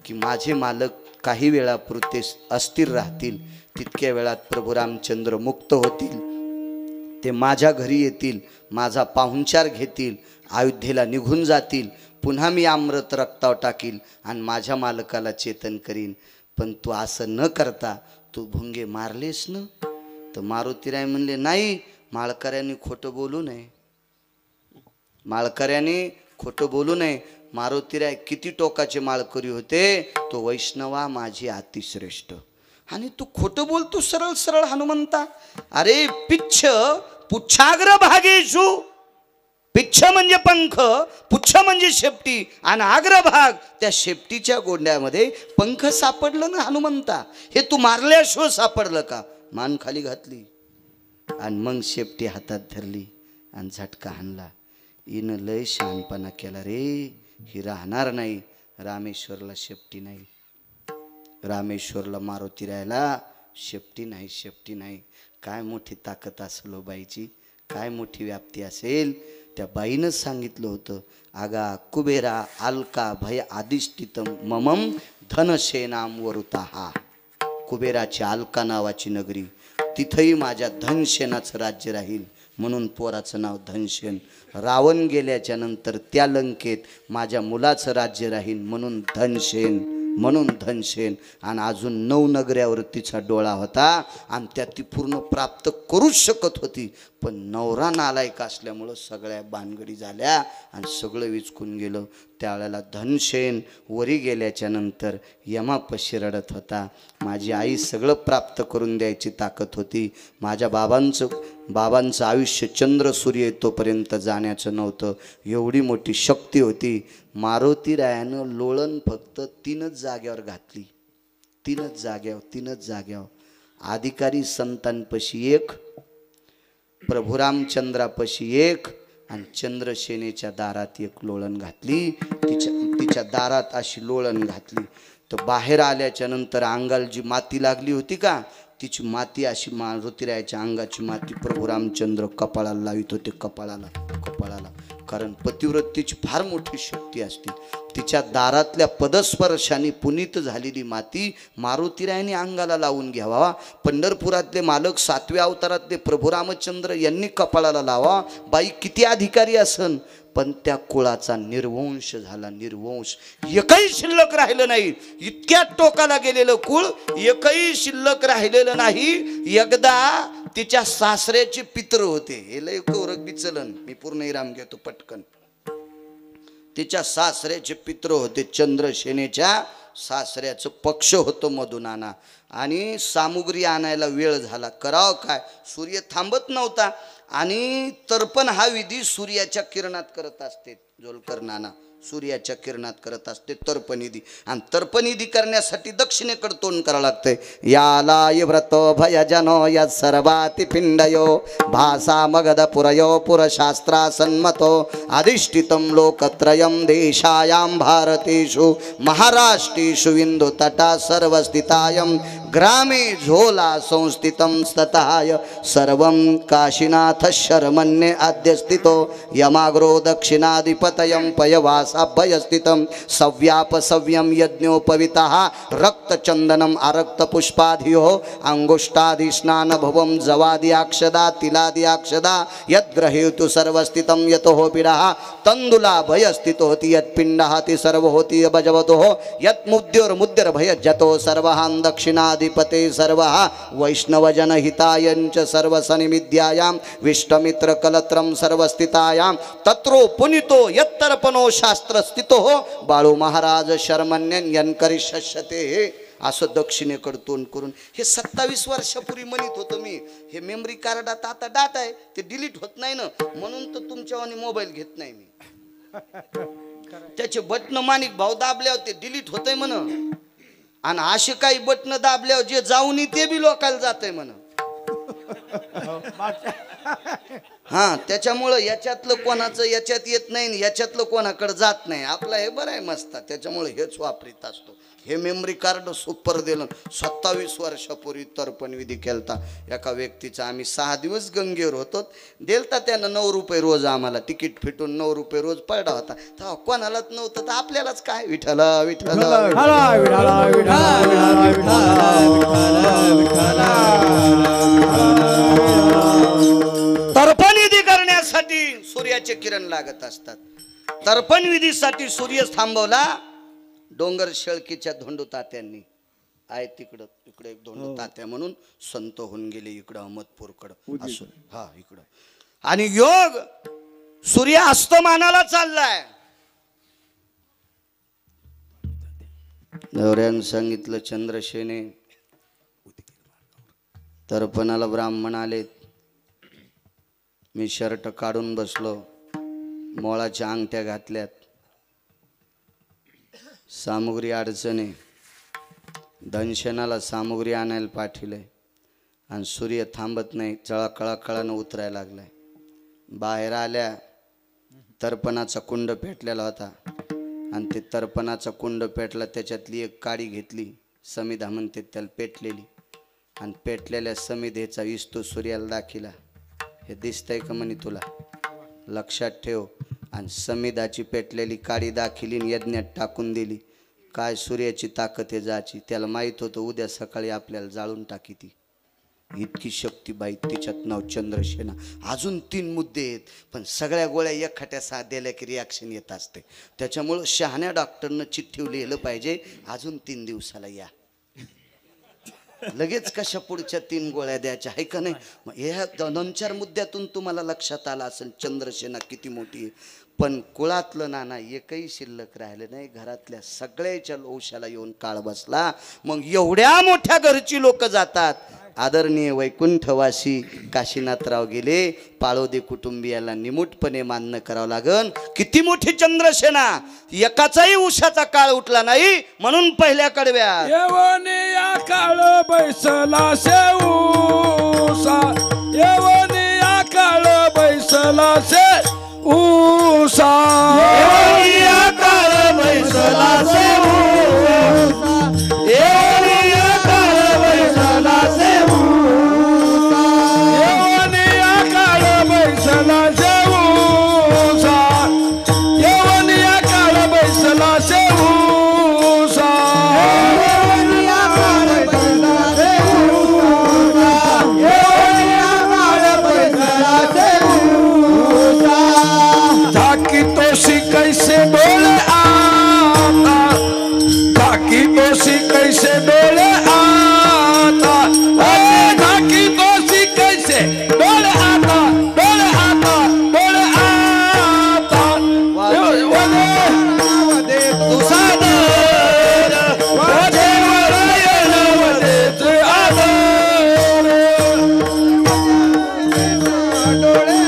की माझे मालक काही वेळापुरते अस्थिर राहतील. तितक्या वेळात प्रभू रामचंद्र मुक्त होतील. ते माझ्या घरी येतील, माझा पाहुणचार घेतील, अयोध्येला निघून जातील. पुन्हा मी अमृत रक्तावर टाकील आणि माझ्या मालकाला चेतन करीन. पण तू असं न करता तू भुंगे मारलेस ना? तर मारुतीराय म्हणले, नाही, माळकऱ्यांनी खोटं बोलू नये. माळकऱ्यांनी खोटं बोलू नये. मारुतीराय किती टोकाचे माळकरी होते. तो वैष्णवा माझी अतिश्रेष्ठ. आणि तू खोटं बोलतो सरळ सरळ हनुमंता. अरे पिच्छ पुच्छाग्र भागेशु. पिच्छ म्हणजे पंख, पुच्छ म्हणजे शेपटी, आणि अग्रभाग त्या शेपटीच्या गोंड्यामध्ये पंख सापडलं ना हनुमंता. हे तू मारल्याशिवाय सापडलं का? मान खाली घातली आणि मग शेपटी हातात धरली आणि झटका हाणला. हिनं लय शहाणपणा केला रे. ही राहणार नाही. रामेश्वरला शेपटी नाही. रामेश्वरला मारुतीरायला शेपटी नाही. शेपटी नाही. काय मोठी ताकद असेल बाईची, काय मोठी व्याप्ती असेल. त्या बाईनं सांगितलं होतं, आगा कुबेरा अलका भय आदिष्टितम ममम धनसेनाम वरुताहा. कुबेराची अलका नावाची नगरी, तिथंही माझ्या धनसेनाचं राज्य राहील. म्हणून पोराचं नाव धनसेन. रावण गेल्याच्या नंतर त्या लंकेत माझ्या मुलाचं राज्य राहील. म्हणून धनसेन, म्हणून धनसेन. आणि अजून 9 नगऱ्यावर तिचा डोळा होता आणि त्या ती पूर्ण प्राप्त करूच शकत होती. पण नवरा नालायक असल्यामुळं सगळ्या भानगडी झाल्या आणि सगळं विचकून गेलं. त्यावेळेला धनसेन वरी गेल्याच्या नंतर यमापाशी रडत होता. माझी आई सगळं प्राप्त करून द्यायची ताकद होती. माझ्या बाबांचं आयुष्य चंद्र सूर्य तोपर्यंत जाण्याचं नव्हतं. एवढी मोठी शक्ती होती. मारुतीरायानं लोळण फक्त 3च जाग्यावर घातली. 3च जाग्यावर. अधिकारी संतांपाशी 1, प्रभू रामचंद्रापाशी 1 आणि चंद्रसेनेच्या दारात 1 लोळण घातली. तिच्या दारात अशी लोळण घातली. तर बाहेर आल्याच्या नंतर अंगाला जी माती लागली होती का, तिची माती अशी मारुतीरायाच्या अंगाची माती प्रभू रामचंद्र कपाळाला लावित होते. कपाळाला. कारण पतिव्रतेची फार मोठी शक्ती असते. तिच्या दारातल्या पदस्पर्शाने पुनीत झालेली माती मारुतीरायाने अंगाला लावून घ्यावा. पंढरपुरातले मालक 7व्या अवतारातले प्रभू रामचंद्र यांनी कपाळाला लावा. बाई किती अधिकारी असन, पण त्या कुळाचा निर्वंश झाला. निर्वंश. एकही शिल्लक राहिलं नाही. इतक्या टोकाला गेलेलं कुळ एकही शिल्लक राहिलेलं नाही. एकदा तिच्या सासऱ्याचे पित्र होते. हे लय कौरक बिचलन, मी पूर्ण इराम घेतो पटकन. तिच्या सासऱ्याचे पित्र होते. चंद्रसेनेच्या सासऱ्याचं पक्ष होतं मधुनाना. आणि सामुग्री आणायला वेळ झाला. करावं काय, सूर्य थांबत नव्हता. आणि तर्पण हा विधी सूर्याच्या किरणात करत असते. जोलकर नाना सूर्याच्या किरणात करत असते तर्पणविधी. आणि तर्पणविधी करण्यासाठी दक्षिणेकडे तोंड करावं लागतंय. याला व्रतो भयजनो यत् सर्वाति पिंडयो भाषा मगध पुरयो पुरशास्त्रा सन्मतो अधिष्ठितं लोकत्रयं देशायां भारतेषु महाराष्ट्रेषु विंधु तटा सर्वस्थितायं ग्रामे झोला संस्थितं स्तताय सर्वं काशीनाथ शर्मन्ये अद्य स्थितो यमाग्रो दक्षिणाधिपतयं पयवासाभयस्थितं सव्यापसव्यं यज्ञोपवितः रक्तचन्दनम् अरक्तपुष्पाधियो अंगुष्ठाधिस्नानभवं जवादियाक्षदा तिलादियाक्षदा यद्ग्रहेतु सर्वस्थितं यतो पीडः तंदुला भयस्थितोति यत्पिण्डः ति सर्वहोति भजवतो यत्मुद्योर्मुद्यर्भयज्जतो सर्वहां दक्षिणाधिपते सर्वः वैष्णवजनहितायञ्च सर्वसनिमिद्यायां विष्टमित्रकलत्रं सर्वस्थितायां तत्रो पुनितो यत्तर्पणो शास्त्र स्थितो बाळू महाराज शर्मण्यन करिष्यते. असं दक्षिणेकडे तोंड करून हे 27 वर्षापूर्वी म्हणत होतो मी. हे मेमरी कार्डात आता डाटा आहे, ते डिलीट होत नाही ना, म्हणून तर तुमच्यावानी मोबाईल घेत नाही मी. त्याचे बटन माणिक भाऊ दाबल्यावर ते डिलीट होतंय म्हण. आणि असे काही बटन दाबल्यावर जे जाऊन ते बी लोकांना जातंय म्हण. हा, त्याच्यामुळं याच्यातलं कोणाचं याच्यात येत नाही, याच्यातलं कोणाकडे जात नाही. आपला हे बरं आहे मस्त. त्याच्यामुळे हेच वापरीत असतो. हे मेमरी कार्ड सुपर दिलं. 27 वर्षापूर्वी तर्पण विधी केलता एका व्यक्तीचा. आम्ही 6 दिवस गंगेवर होतो. दिलता त्यानं 9 रुपये रोज आम्हाला तिकीट फिटून 9 रुपये रोज पडला होता. तेव्हा कोणालाच नव्हतं तर आपल्यालाच काय. विठ्ठल विठ्ठल तर्पण विधी करण्यासाठी सूर्याचे किरण लागत असतात. तर्पण विधीसाठी सूर्य थांबवला. डोंगर शेळकीच्या धोंडू तात्यांनी आहे तिकडं. इकडे एक धोंडू तात्या म्हणून संत होऊन गेले इकडं अहमदपूरकडं असं. हा इकडं. आणि योग सूर्य अस्तमानाला चाललाय. नवऱ्यानं सांगितलं, चंद्रसेने तर्पणाला ब्राह्मण आलेत. मी शर्ट काढून बसलो, मोळाच्या अंगठ्या घातल्यात, सामुग्री अडचण आहे. दंशनाला सामुग्री आणायला पाठवलंय आणि सूर्य थांबत नाही, कळानं उतरायला लागलाय. बाहेर आल्या, तर्पणाचा कुंड पेटलेला होता आणि ते तर्पणाचा कुंड पेटला. त्याच्यातली एक काडी घेतली, समिधा म्हणते त्याला, पेटलेली, आणि पेटलेल्या समिधेचा विस्तू सूर्याला दाखिला. हे दिसतंय का म्हणे तुला, लक्षात ठेव. आणि समिधाची पेटलेली काडी दाखिली आणि यज्ञात टाकून दिली. काय सूर्याची ताकद आहे जाची. त्याला माहीत होतं उद्या सकाळी आपल्याला जाळून टाकी ती. इतकी शक्तीबाई तिच्यात नाव चंद्रसेना. अजून 3 मुद्दे आहेत, पण सगळ्या गोळ्या एकखट्या साथ दिल्या की रिॲक्शन येत असते. त्याच्यामुळं शहाण्या डॉक्टरनं चिठ्ठी लिहिलं पाहिजे, अजून 3 दिवसाला या. लगेच कशा पुढच्या 3 गोळ्या द्यायच्या आहे का नाही. मग ह्या 2-4 मुद्द्यातून तुम्हाला लक्षात आलं असेल चंद्रसेना किती मोठी आहे. पण कुळातलं नाना एकही शिल्लक राहिलं नाही. घरातल्या सगळ्याच्या लोशाला येऊन काळ बसला. मग एवढ्या मोठ्या घरची लोक जातात. आदरणीय वैकुंठवासी काशीनाथराव गेले. पाळोदे कुटुंबियाला निमूटपणे मान्य करावं लागन. किती मोठी चंद्रसेना. एकाचाही उशाचा काळ उठला नाही म्हणून पहिल्या कडव्या येवने या काळ बैसला शेऊसा, येवने या काळ बैसला शेऊसा, येवने या काळ बैसला शेऊसा, येवने या काळ बैसला शेऊसा, येवने या काळ बैसला शेऊसा, येवने या काळ बैसला शेऊसा, येवने या काळ बैसला शेऊसा, येवने या काळ बैसला शेऊसा. झाकी तोशी कैसे डोले आता, झाकी तोशी कैसे डोले आता, झाकी तोशी कैसे डोले आता, डोले आता, डोले आता. तुसादर वाजे वरायण वदेच आदर, डोळे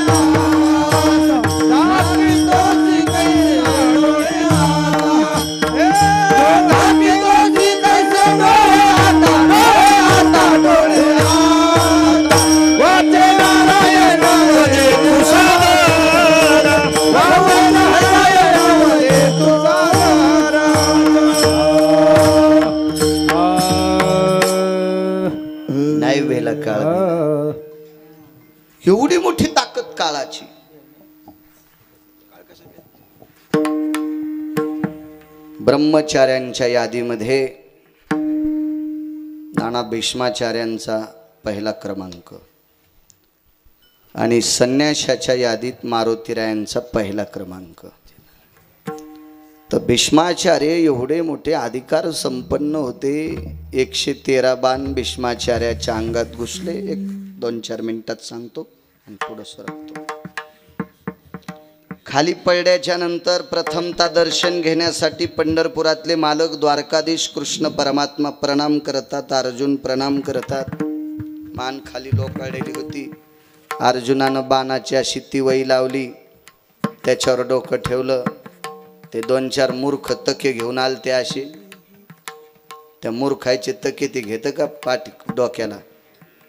नाही वेला काळ. एवढी मोठी ताकद काळाची. ब्रह्मचार्यांच्या यादीमध्ये नाना भीष्माचार्यांचा पहिला क्रमांक आणि संन्याशाच्या यादीत मारुतीरायांचा पहिला क्रमांक. तर भीष्माचार्य एवढे मोठे अधिकार संपन्न होते. 113 बाण भीष्माचार्याच्या अंगात घुसले. 1-2-4 मिनिटात सांगतो आणि पुढं सरकतो. खाली पडल्याच्या नंतर प्रथमता दर्शन घेण्यासाठी पंढरपुरातले मालक द्वारकाधीश कृष्ण परमात्मा प्रणाम करतात. अर्जुन प्रणाम करतात. मान खाली लोकाळलेली होती. अर्जुनानं बाणाची अशी तिवई लावली, त्याच्यावर डोकं ठेवलं. ते 2-4 मूर्ख तके घेऊन आले. ते असे त्या मूर्खाचे तके ते घेतं का पाठ डोक्याला.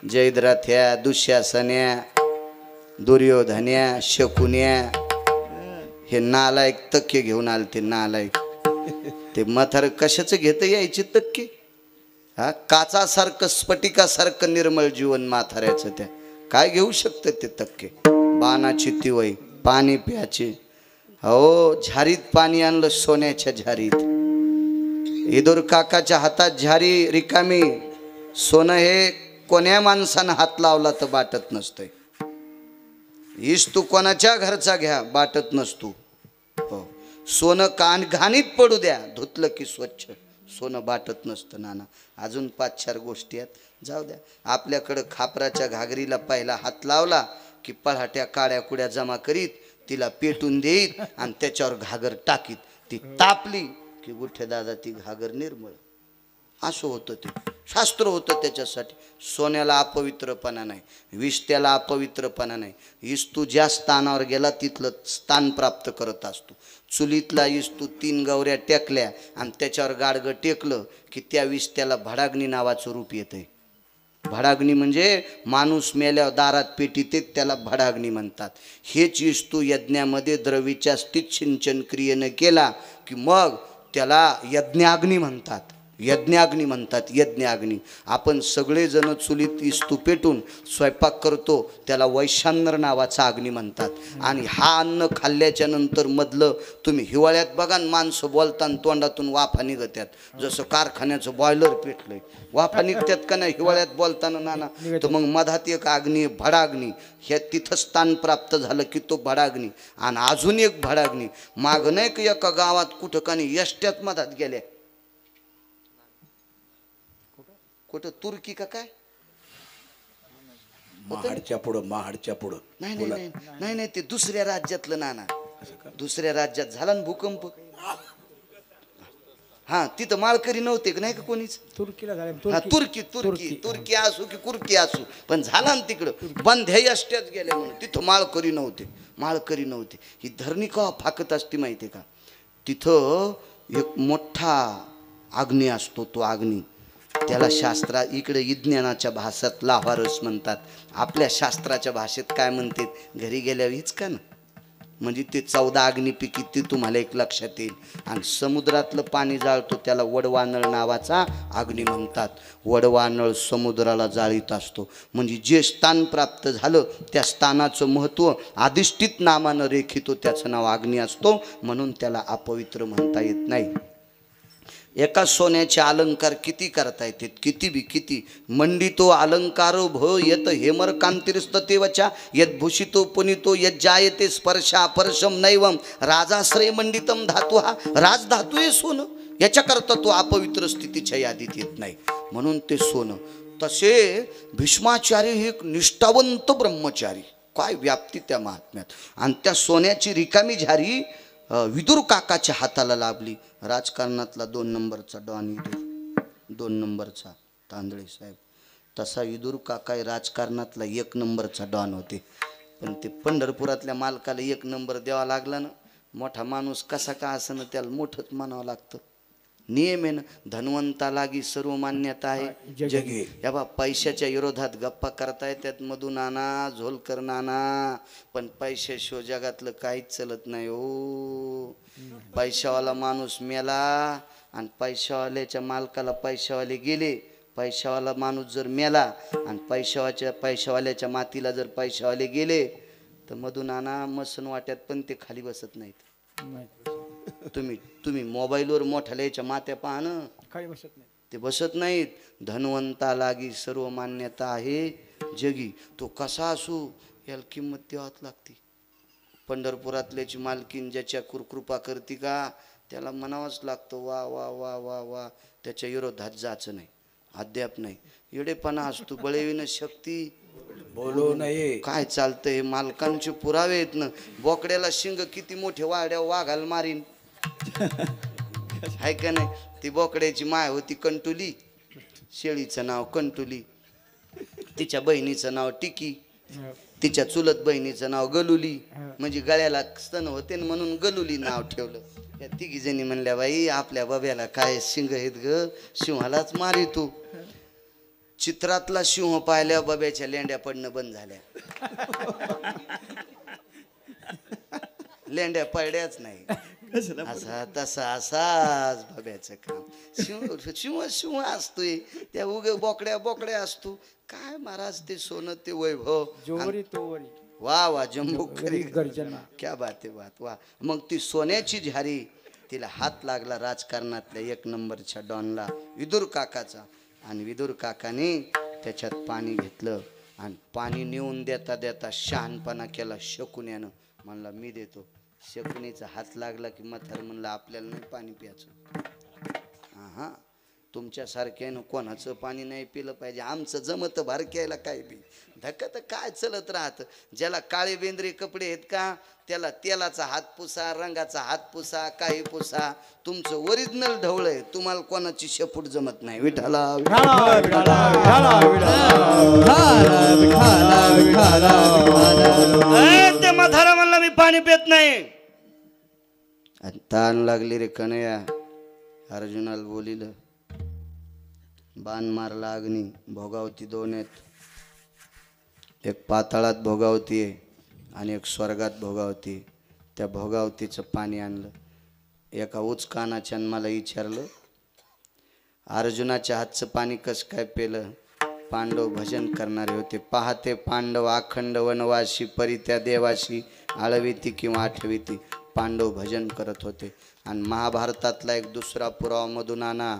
जयद्रथ्या, दुःशासन्या, दुर्योधन्या, शकुन्या, हे नालायक तक्के घेऊन आले. ते नालायक ते म्हातारं कशाचं घेतं यायचे तक्के. हा काचासारखं स्फटिकासारखं निर्मळ जीवन म्हाताऱ्याचं. त्या काय घेऊ शकतं ते तक्के. बाणाची तिवई, पाणी प्याचे. हो झारीत पाणी आणलं, सोन्याच्या झारीत. इदूर काकाच्या हातात झारी रिकामी. सोनं हे कोण्या माणसानं हात लावला तर बाटत नसतंय. हीच तू कोणाच्या घरचा घ्या, बाटत नसतो. हो सोनं घाणीत पडू द्या, धुतलं की स्वच्छ. सोनं बाटत नसतं नाना. अजून 5-4 गोष्टी आहेत, जाऊ द्या. आपल्याकडं खापराच्या घागरीला पहिला हात लावला की पळाट्या काड्या कुड्या जमा करीत, तिला पेटून देईत आणि त्याच्यावर घागर टाकीत. ती तापली की गुठे दादा ती घागर निर्मळ. असं होतं ते शास्त्र होतं त्याच्यासाठी. सोन्याला अपवित्रपणा नाही, विष्त्याला अपवित्रपणा नाही. इस्तू ज्या स्थानावर गेला तिथलं स्थान प्राप्त करत असतो. चुलीतला इस्तू 3 गवऱ्या टेकल्या आणि त्याच्यावर गाडगं टेकलं की त्या विष्त्याला भडाग्नी नावाचं रूप येतंय. भडाग्नी म्हणजे माणूस मेल्यावर दारात पेटीते त्याला भडाग्नी म्हणतात. हेच इस्तू यज्ञामध्ये द्रवीच्या स्थित सिंचन क्रियेनं केला की मग त्याला यज्ञाग्नी म्हणतात. यज्ञाग्नी म्हणतात, यज्ञाग्नी. आपण सगळेजण चुलीत इस्तू पेटून स्वयंपाक करतो त्याला वैशानर नावाचा अग्नी म्हणतात. आणि हा अन्न खाल्ल्याच्या नंतर मधलं तुम्ही हिवाळ्यात बघा ना, माणसं बोलताना तोंडातून वाफा निघत्यात, जसं कारखान्याचं बॉयलर पेटलंय वाफा निघतात का नाही हिवाळ्यात बोलताना नाना. तर मग मधात एक अग्नी भडाग्नी, हे तिथं स्थान प्राप्त झालं की तो भडाग्नी. आणि अजून एक भडाग्नी माग नाही का एका गावात कुठं का नाही यष्ट्यात मधात गेल्या, कुठं तुर्की का काय, महाडच्या पुढं नाही नाही नाही नाही नाही ते दुसऱ्या राज्यातलं नाना. दुसऱ्या राज्यात झाला ना भूकंप. हा तिथं माळकरी नव्हते का नाही का कोणीच. तुर्कीला झाले हा तुर्की तुर्की तुर्की असू की कुर्की असू पण झाला ना तिकडं बंध्या यष्ट्यात गेल्या म्हणून तिथं माळकरी नव्हते. माळकरी नव्हते. ही धरणी का फाकत असते माहिती का. तिथं एक मोठा अग्नी असतो. तो अग्नी त्याला शास्त्रा इकडे विज्ञानाच्या भाषेत लाव्हारस म्हणतात. आपल्या शास्त्राच्या भाषेत काय म्हणतात घरी गेल्यावर हीच का ना. म्हणजे ते 14 अग्निपैकी ते तुम्हाला एक लक्षात येईल. आणि समुद्रातलं पाणी जाळतो त्याला वडवानळ नावाचा अग्नी म्हणतात. वडवानळ समुद्राला जाळीत असतो. म्हणजे जे स्थान प्राप्त झालं त्या स्थानाचं महत्त्व अधिष्ठित नामानं रेखितो त्याचं नाव अग्नी असतो. म्हणून त्याला अपवित्र म्हणता येत नाही. एका सोन्याचे अलंकार किती करता येतात, किती बी किती. मंडितो अलंकारो भो यत हेमर कांतिरस्ततेवचा यद्भूषितो पुनितो यज्जायते स्पर्शा परशम नैवम राजाश्रय मंडितम धातू. हा राजधातू आहे सोनं, याच्याकरता तो अपवित्र स्थितीच्या यादीत येत नाही म्हणून ते सोनं. तसे भीष्माचार्य हे एक निष्ठावंत ब्रह्मचारी, काय व्याप्ती त्या महात्म्यात. आणि त्या सोन्याची रिकामी झारी विदुर काकाच्या हाताला लाभली. राजकारणातला 2 नंबरचा डॉन विदुर, 2 नंबरचा तांदळे साहेब. तसा विदुर काका राजकारणातला 1 नंबरचा डॉन होते. पण ते पंढरपुरातल्या मालकाला 1 नंबर द्यावा लागला ना. मोठा माणूस कसा का असं त्याला मोठंच म्हणावं लागतं. नियम आहे ना. धनवंता लागी सर्व मान्यता आहे जगे. या बा पैशाच्या विरोधात गप्पा करताय त्यात मधू नाना झोलकर नाना. पण पैशाशिवाय जगातलं काहीच चलत नाही हो. पैशावाला माणूस मेला आणि पैशावाल्याच्या मालकाला पैशावाले गेले. पैशावाला माणूस जर मेला आणि पैशावाल्याच्या मातीला जर पैशावाले गेले तर मधू नाना मसन वाट्यात पण ते खाली बसत नाहीत. तुम्ही मोबाईलवर मोठ्याच्या मात्या पाहा ना, काही बसत नाही, ते बसत नाहीत. धनवंता लागी सर्व मान्यता आहे जगी. तो कसा असू याला किंमत द्यावाच लागते. पंढरपुरातल्याची मालकीन ज्याच्या कृपा करते का त्याला म्हणावंच लागतं वा वा वा वा वा. त्याच्या विरोधात जायचं नाही, अद्याप नाही. येडेपणा असतो बळेविन शक्ती बोलू नये. काय चालतं हे मालकांचे पुरावे आहेत ना. बोकड्याला शिंग किती मोठे वाड्या वाघाल मारीन हाय का नाही. ती बोकड्याची माय होती कंटुली, शेळीचं नाव कंटुली, तिच्या बहिणीचं नाव टिकी, तिच्या चुलत बहिणीचं नाव गलुली. म्हणजे गळ्याला स्तन होते म्हणून गलुली नाव ठेवलं. या 3 जणी म्हणल्या बाई आपल्या बब्याला काय शिंग आहेत ग, सिंहालाच मारी तू. चित्रातला सिंह पाहिल्या बब्याच्या लेंड्या पडणं बंद झाल्या. लेंड्या पडल्याच नाही. असा तसा असाच बब्याचं काम. शिव असतोय त्या उग बोकड्या असतो. काय महाराज ते सोनं ते वैभव जोवरी तोवरी. वा वा जम्बू खरी गर्जना. क्या बात आहे बात वा. मग ती सोन्याची झारी तिला हात लागला राजकारणातल्या 1 नंबरच्या डॉनला विदुर काकाचा. आणि विदुर काकाने त्याच्यात पाणी घेतलं आणि पाणी नेऊन देता देता शहाणपणा केला शकुन्यानं. म्हणला मी देतो. शकुनीचा हात लागला की म्हातार म्हणलं आपल्याला नाही पाणी प्यायचं. हां तुमच्यासारख्यानं कोणाचं पाणी नाही पिलं पाहिजे. आमचं जमत भारक्यायला काय बी धक्कत काय चलत राहत. ज्याला काळे बेंद्रे कपडे आहेत का त्याला तेलाचा हात पुसा, रंगाचा हात पुसा, काही पुसा. तुमचं ओरिजिनल ढवळ आहे. तुम्हाला कोणाची शेपूट जमत नाही. विठाला ते म्हातारा म्हणला मी पाणी पित नाही. ताण लागली रे कन्हैया. अर्जुनाला बोलिलं बाण मारला अग्नी. भोगावती दोन आहेत. एक पाताळात भोगावती आहे आणि एक स्वर्गात भोगावती. त्या भोगावतीचं पाणी आणलं. एका उचकानाच्या मला विचारलं अर्जुनाच्या हातचं पाणी कसं काय पेलं. पांडव भजन करणारे होते. पाहते पांडव अखंड वनवासी परित्या देवाशी आळविती किंवा आठविती. पांडव भजन करत होते. आणि महाभारतातला एक दुसरा पुरावा मधून आणा.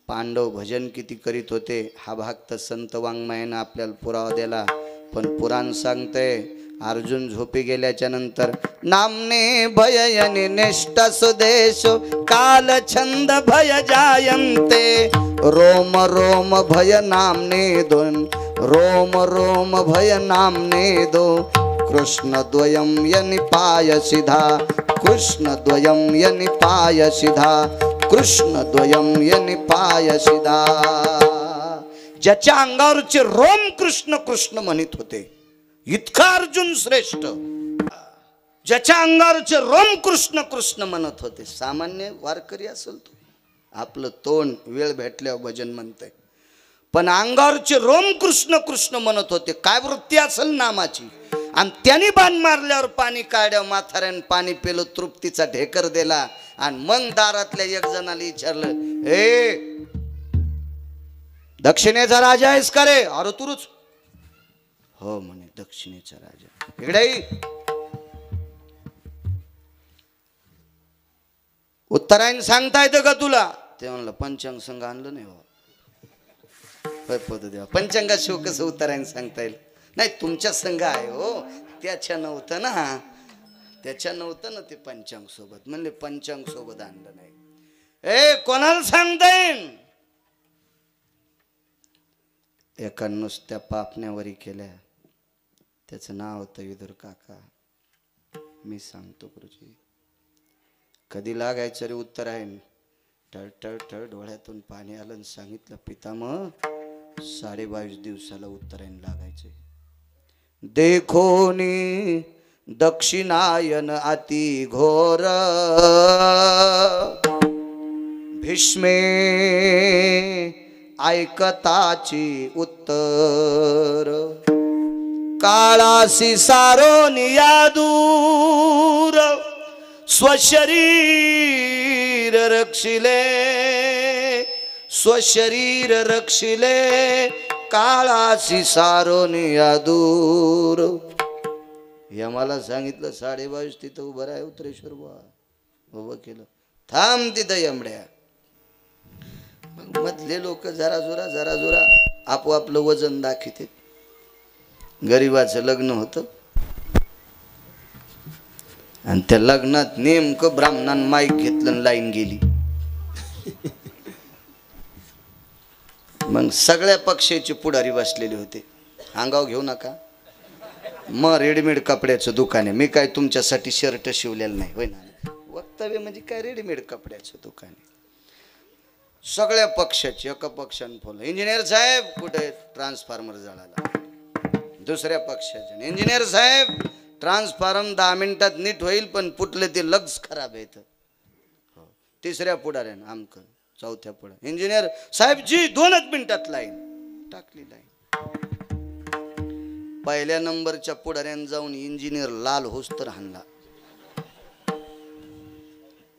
पांडव भजन किती करीत होते हा भाग तर संत वाङ्मयानं आपल्याला पुरावा दिला. पण पुराण सांगतंय अर्जुन झोपी गेल्याच्या नंतर नामने भययनि निष्ठ सुदेश काल छंद भय जायन्ते रोम रोम भय नामने दोन रोम रोम भय नामने दो कृष्ण द्वयम यनिपाय सिधा कृष्ण द्वयम यनिपाय सिधा कृष्ण द्वयम यनिपाय सिधा. ज्याच्या अंगावरचे रोम कृष्ण कृष्ण म्हणत होते इतका अर्जुन श्रेष्ठ. ज्याच्या अंगावरचे रोम कृष्ण कृष्ण म्हणत होते. सामान्य वारकरी असेल तो आपलं तोंड वेळ भेटल्यावर भजन म्हणतंय. पण अंगावरचे रोम कृष्ण कृष्ण म्हणत होते. काय वृत्ती असेल नामाची. आणि त्यांनी बाण मारल्यावर पाणी काढ्यावर म्हाताऱ्यानं पाणी पेलं. तृप्तीचा ढेकर दिला. आणि मग दारातल्या एक जणाला विचारलं ए दक्षिणेचा राजा आहेस का रे. अरे तुरुच हो म्हणे दक्षिणेचा राजा. इकडे उत्तरायण सांगता येतं का तुला. ते म्हणलं पंचांग संघ आणलं नाही हो. देवा पंचांगाशिव कसं उत्तरायण सांगता येईल. नाही तुमच्या संघ आहे हो. त्याच्या नव्हतं ना. त्याच्या नव्हतं ना ते पंचांग सोबत. म्हणले पंचांग सोबत आणलं नाही. ए कोणाला सांगता येईल. एका नुसत्या पापण्यावरी केल्या. त्याचं नाव होतं विदुर काका. मी सांगतो गुरुजी कधी लागायचं रे उत्तरायण. टळ टळ टळ डोळ्यातून पाणी आलं आणि सांगितलं पितामह 22.5 दिवसाला उत्तरायण लागायचे. देखोनी दक्षिणायन अति घोर भीष्मे ऐकताची उत्तर काळासी सारोनिया दूर स्वशरीर रक्षिले स्वशरीर रक्षिले काळासी सारोनिया दूर. हे मला सांगितलं 22.5 तिथं उभं राह उत्तरेश्वर बुवा उभं केलं. थांब तिथं यमड्या. मधले लोक जरा जोरा आपोआपलं वजन दाखवते. गरीबाचं लग्न होतं आणि त्या लग्नात नेमकं ब्राह्मणानं माईक घेतलं लाईन गेली. मग सगळ्या पक्षाचे पुढारी बसलेले होते. अंगाव घेऊ नका मग रेडीमेड कपड्याचं दुकान आहे. मी काय तुमच्यासाठी शर्ट शिवलेलं नाही होय ना. वक्तव्य म्हणजे काय रेडीमेड कपड्याचं दुकान आहे. सगळ्या पक्षाचे एका पक्षाने फोन इंजिनियर साहेब कुठे ट्रान्सफॉर्मर जळाला. दुसऱ्या पक्षाचे इंजिनियर साहेब ट्रान्सफॉर्मर 10 मिनिटात नीट होईल पण फुटले ते लग्स खराब आहेत. तिसऱ्या पुढाऱ्यानं आमक चौथ्या पुढे इंजिनियर साहेब जी 2 मिनिटात लाईन टाकली. लाईन पहिल्या नंबरच्या पुढाऱ्यानं जाऊन इंजिनियर लाल होस्तर हाणला.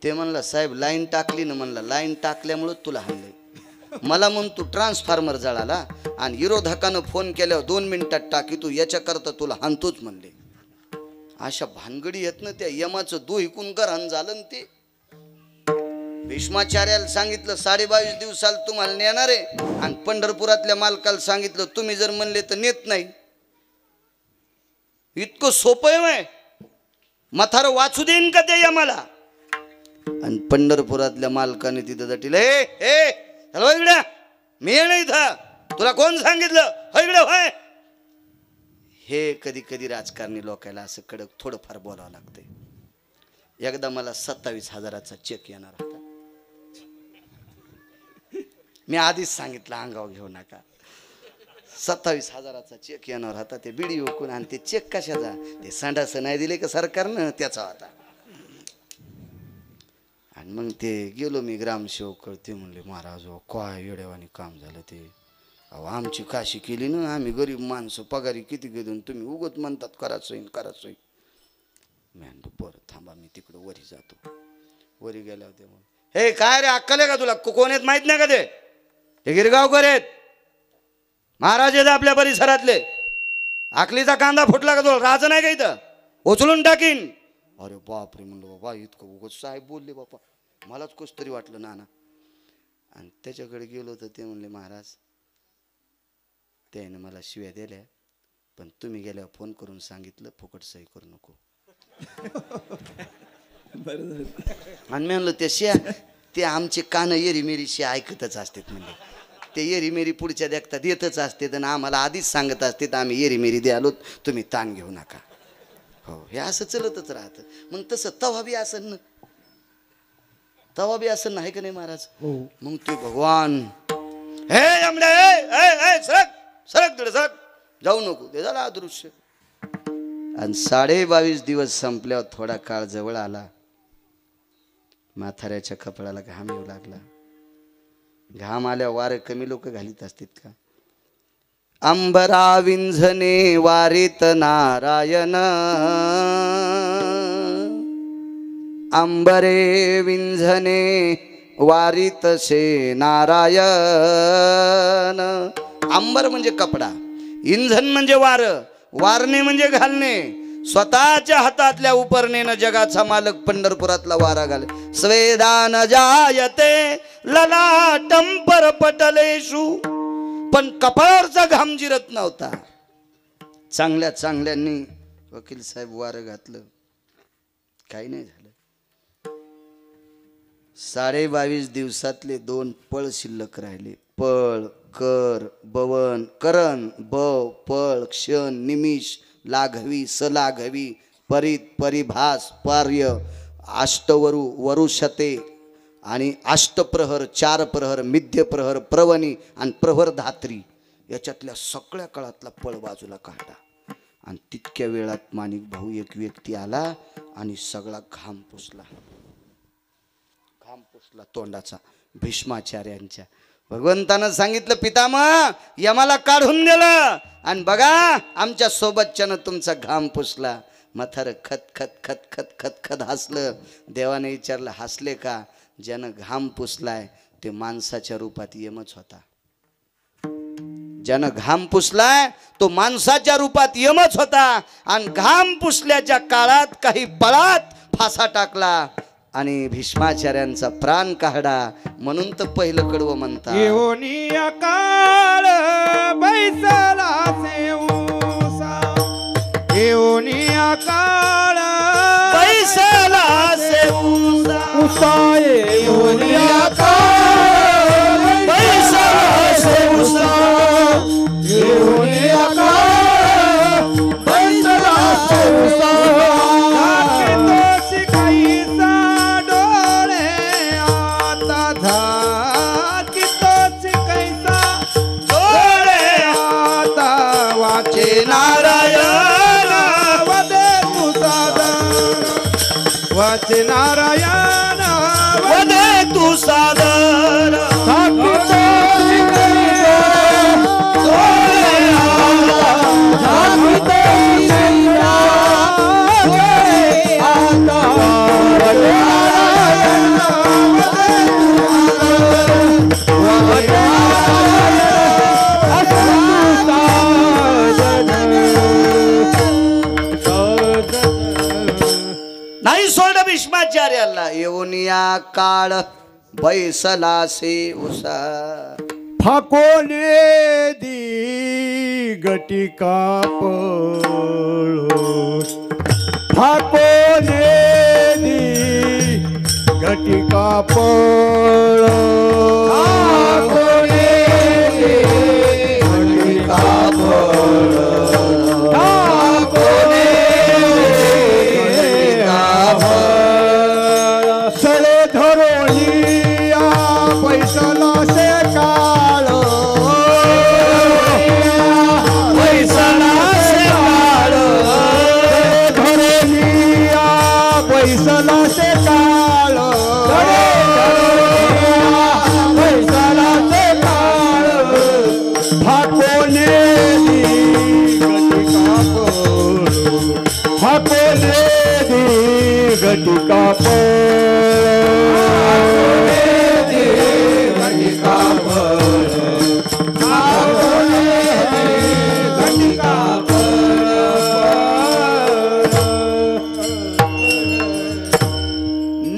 ते म्हणला साहेब लाईन टाकली ना. म्हणला लाईन टाकल्यामुळे तुला हाणले. मला म्हण तू ट्रान्सफॉर्मर जळाला आणि विरोधकानं फोन केल्यावर 2 मिनिटात टाकी तू याच्याकरता तुला हाणतोच म्हणले. अशा भानगडी येत ना त्या यमाचं दुहिकून गरहण झालं. ते भीष्माचार्याला सांगितलं 22.5 दिवसाला तुम्हाला नेणार आहे आणि पंढरपुरातल्या मालकाला सांगितलं तुम्ही जर म्हणले तर नेत नाही. इतकं सोपं आहे. म्हातारं वाचू देईन का ते यमाला. आणि पंढरपुरातल्या मालकाने तिथं जटील ए चल इकडे, मी येणं इथं, तुला कोण सांगितलं हो इकडे होय. हे कधी कधी राजकारणी लोकांना असं कडक थोडंफार बोलावं लागतंय. एकदा मला 27,000चा चेक येणार होता. मी आधीच सांगितलं अंगावर घेऊ नका. 27,000चा चेक येणार होता. ते बिडी ओकून आणि ते चेक कशाचा, ते संडास नाही दिले का सरकारनं त्याचा होता. आणि मग ते गेलो मी ग्रामसेवक, ते म्हणले महाराज काय येड्यावानी काम झालं ते. अहो आमची काशी केली ना, आम्ही गरीब माणसं, पगारी किती घेऊन तुम्ही उगत म्हणतात करायचं करायचं. मी म्हणतो बरं थांबा, मी तिकडं वरी जातो. वरी गेल्या होते मग, हे काय रे अक्कल आहे का तुला, कोण आहेत माहित नाही का ते, हे गिरगावकर आहेत, महाराज आहेत आपल्या परिसरातले. आकलीचा कांदा फुटला का तो राज नाही का इथं, उचलून टाकीन. अरे बापरे म्हणलं बाबा, इतकं उगत साहेब बोलले बापा, मलाच कस तरी वाटलं नाना. आणि त्याच्याकडे गेलो तर ते म्हणले महाराज त्याने मला शिव्या दिल्या, पण तुम्ही गेल्यावर फोन करून सांगितलं फुकट सही करू नको. आणि मी म्हणलं ते आमचे कान येरी मेरी शे ऐकतच असतात. म्हणजे ते येरी मेरी पुढच्या देखतात येतच असते, आणि आम्हाला आधीच सांगत असते तर आम्ही येरी मेरी द्यालो, तुम्ही ताण घेऊ नका. हो हे असं चलतच राहतं. मग तसं तवा बी असं नाही का नाही महाराज. मग ते भगवान हे आमल्या सरक सरक तिकडे सरक, जाऊ नको, ते झालं अदृश्य. आणि 22.5 दिवस संपल्यावर थोडा काळ जवळ आला. म्हाताऱ्याच्या कपड्याला घाम येऊ लागला. घाम आल्या वार कमी लोक घालीत असतात का. अंबरा विंझणे वारीत नारायण, अंबरे विंझणे वारीत से नारायण. अंबर म्हणजे कपडा, इंधन म्हणजे वार, वारणे म्हणजे घालणे. स्वतःच्या हातातल्या उपरणेनं जगाचा मालक पंढरपुरातला वारा घाले. स्वेदान जायते ललाटं परपटलेषु, पण कपाळावरचा घाम जिरत नव्हता. चांगल्या चांगल्यांनी वकील साहेब वारं घातलं, काही नाही झालं. 22.5 दिवसातले 2 पळ शिल्लक राहिले. पळ कर बवन करण बव पळ क्षण निमिष लाघवी सलाघवी परित परिभास पार्य अष्टवरु वरुषते आणि अष्टप्रहर 4 प्रहर मिद्य प्रहर प्रवणी आणि प्रहर धात्री, याच्यातल्या सगळ्या काळातला पळ बाजूला काढला. आणि तितक्या वेळात माणिक भाऊ एक व्यक्ती आला आणि सगळा घाम पुसला तोंडाचा. भीष्माचार्यांच्या भगवंतानं सांगितलं पितामह यमाला काढून दिलं, आणि बघा आमच्या सोबतच्यानं तुमचा घाम पुसला. म्हातारं खत खत खत खत खत खत हसलं. देवाने विचारलं हसले का. ज्यानं घाम पुसलाय ते माणसाच्या रूपात यमच होता. ज्यानं घाम पुसलाय तो माणसाच्या रूपात यमच होता. आणि घाम पुसल्याच्या काळात काही बळात फासा टाकला आणि भीष्माचार्यांचा प्राण काढा. म्हणून तर पहिलं कडवं म्हणतात, येऊनिया काळ बैसला सेऊसा, येऊनिया काळ बैसला सेऊसा, येऊनिया काळ बैसला सेऊसा, येऊनिया काळ बैसला सेऊसा. नारायण वदे तू सादर, वाचे नारायण वदे तू सादर. नाही सोड भीष्माचार्याला. येऊनिया काळ बैसला से उसा, फाकोने दी गटिका पळ, फाकोने दी गटिका पळ. फैसलाचे काळ फैसलाचे काळ हाकोने हाकोने घटिका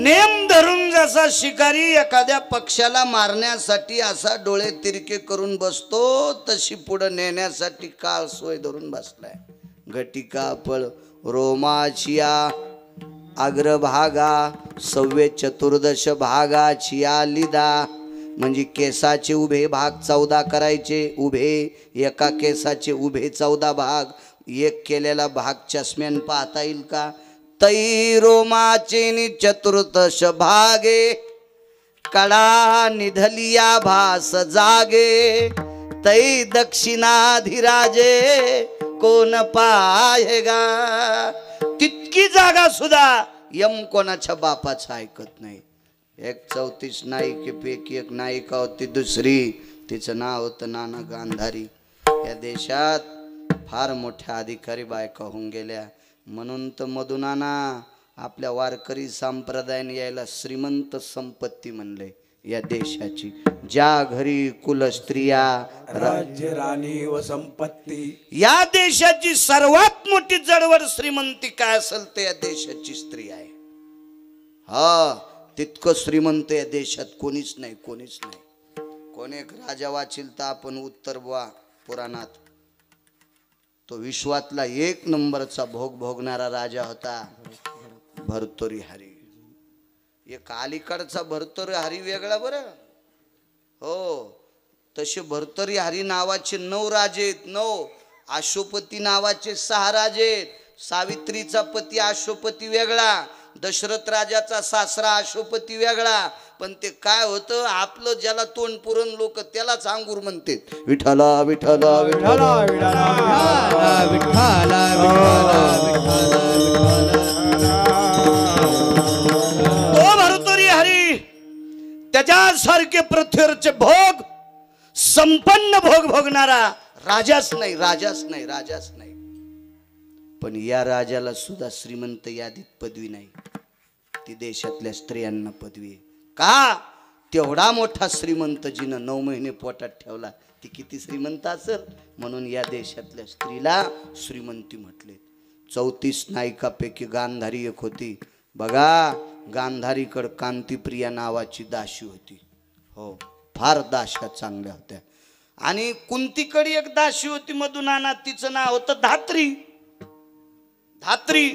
नेम धरून जसा शिकारी एखाद्या पक्षाला मारण्यासाठी असा डोळे तिरके करून बसतो, तशी पुढे नेण्यासाठी काळ सोय धरून बसलाय. घटिका फळ रोमाचिया अग्रभागा सव्वे चतुर्दश भागाचिया लिदा, म्हणजे केसाचे उभे भाग 14 करायचे. उभे एका केसाचे उभे 14 भाग. एक केलेला भाग चष्म्यान पाहता येईल का? तै रोमाचे चतुर्दश भागे कडा निधलिया भास जागे. तै दक्षिणाधिराजे कोण पाहेगा. तितकी जागा सुद्धा यम कोणाच्या बापाचं ऐकत नाही. एक 34 नायिकेपैकी एक नायिका होती दुसरी, तिचं नाव होतं नाना गांधारी. या देशात फार मोठ्या अधिकारी बायका होऊन गेल्या. म्हणून तर मधुनाना आपल्या वारकरी संप्रदायाने यायला श्रीमंत संपत्ती म्हणले या देशाची. ज्या घरी कुल स्त्रिया राज्य राणी व संपत्ती. या देशाची सर्वात मोठी जडवड श्रीमंती काय असेल ते या देशाची स्त्री आहे. हा, तितकं श्रीमंत या देशात कोणीच नाही, कोणीच नाही. कोण एक राजा वाचिल तर आपण उत्तर बुवा पुराणात, तो विश्वातला 1 नंबरचा भोग भोगणारा राजा होता भर्तृहरी. एक अलीकडचा भर्तृहरी वेगळा बरं. हो, तसे भर्तृहरी नावाचे 9 राजे आहेत. 9 अश्वपती नावाचे 6 राजे आहेत. सावित्रीचा पती अश्वपती वेगळा, दशरथ राजाचा सासरा अश्वपती वेगळा. पण ते काय होतं, आपलं ज्याला तोंड पुरण लोक त्यालाच अंगूर म्हणतात. विठ्ठला विठ्ठला विठ्ठला तो भर्तृहरी त्याच्यासारखे पृथ्वीवरचे भोग संपन्न भोग भोगणारा राजाच नाही, राजाच नाही, राजाच नाही. पण या राजाला सुद्धा श्रीमंत यादीत पदवी नाही. ती देशातल्या स्त्रियांना पदवी आहे. का? तेवढा मोठा श्रीमंत जिनं 9 महिने पोटात ठेवला, ती किती श्रीमंत असेल. म्हणून या देशातल्या स्त्रीला श्रीमंती म्हटले. 34 नायिकापैकी गांधारी एक होती. बघा, गांधारीकडे कांतीप्रिया नावाची दासी होती. हो, फार दाश्या चांगल्या होत्या. आणि कुंतीकडे एक दासी होती मधुनाना, तिचं नाव होतं धात्री. धात्री.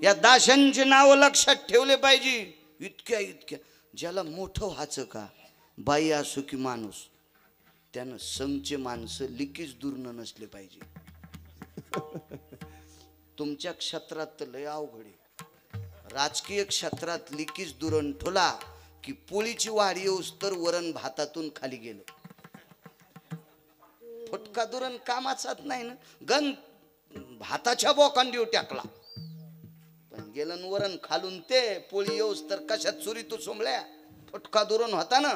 या दाशांचे नाव लक्षात ठेवले पाहिजे. इतक्या इतक्या ज्याला मोठं व्हायचं का, बाई असो की माणूस, त्यानं संघचे माणसं लिकीच दुर्ण नसले पाहिजे. तुमच्या क्षेत्रात तर लय अवघड आहे. राजकीय क्षेत्रात लिकीच दुरण ठोला की पोळीची वाढ येऊस तर वरण भातातून खाली गेलं. फटका दुरण कामाचाच नाही ना. गण भाताच्या बोकांडीव टाकला, पण गेलं वरण खालून ते पोळी येऊस तर कशात चुरी तू सोमल्या. फटका दुरण होता ना.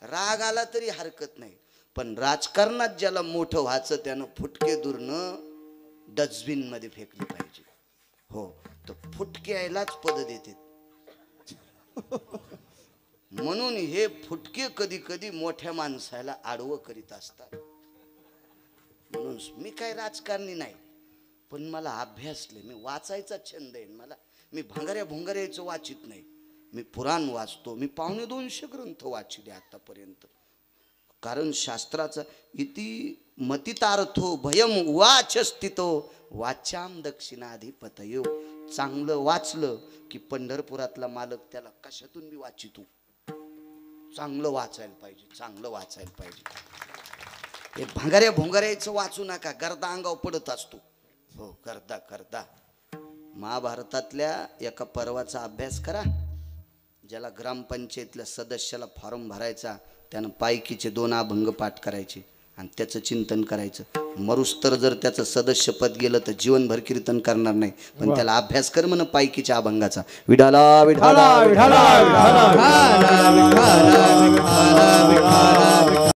राग आला तरी हरकत नाही. पण राजकारणात ज्याला मोठं व्हायचं त्यानं फुटके दुरणं डस्टबिन मध्ये फेकली पाहिजे. हो, तर फुटके यायलाच पद देते. म्हणून हे फुटके कधी कधी मोठ्या माणसाला आडवं करीत असतात. म्हणून मी काय राजकारणी नाही, पण मला अभ्यासले, मी वाचायचा छंद आहे मला. मी भंगाऱ्या भुंगाऱ्याचं वाचित नाही. मी पुराण वाचतो. मी 250 ग्रंथ वाचले आतापर्यंत. कारण शास्त्राचा इति मतितार्थो भयम वाच स्थितो वाच्याम दक्षिणाधिपतयो. चांगलं वाचलं की पंढरपुरातला मालक त्याला कशातून बी वाचितो. चांगलं वाचायला पाहिजे, चांगलं वाचायला पाहिजे. हे भंगाऱ्या भोंगाऱ्याचं वाचू नका, गर्दा अंगावर पडत असतो. हो, गर्दा गर्दा. महाभारतातल्या एका पर्वाचा अभ्यास करा. ज्याला ग्रामपंचायतल्या सदस्याला फॉर्म भरायचा त्यानं पायकीचे 2 अभंग पाठ करायचे. आणि त्याचं चिंतन करायचं. मरुस तर जर त्याचं सदस्यपद गेलं तर जीवनभर कीर्तन करणार नाही, पण त्याला अभ्यास कर म्हण पायकीच्या अभंगाचा. विठाला विठाला विठाला विठाला विठाला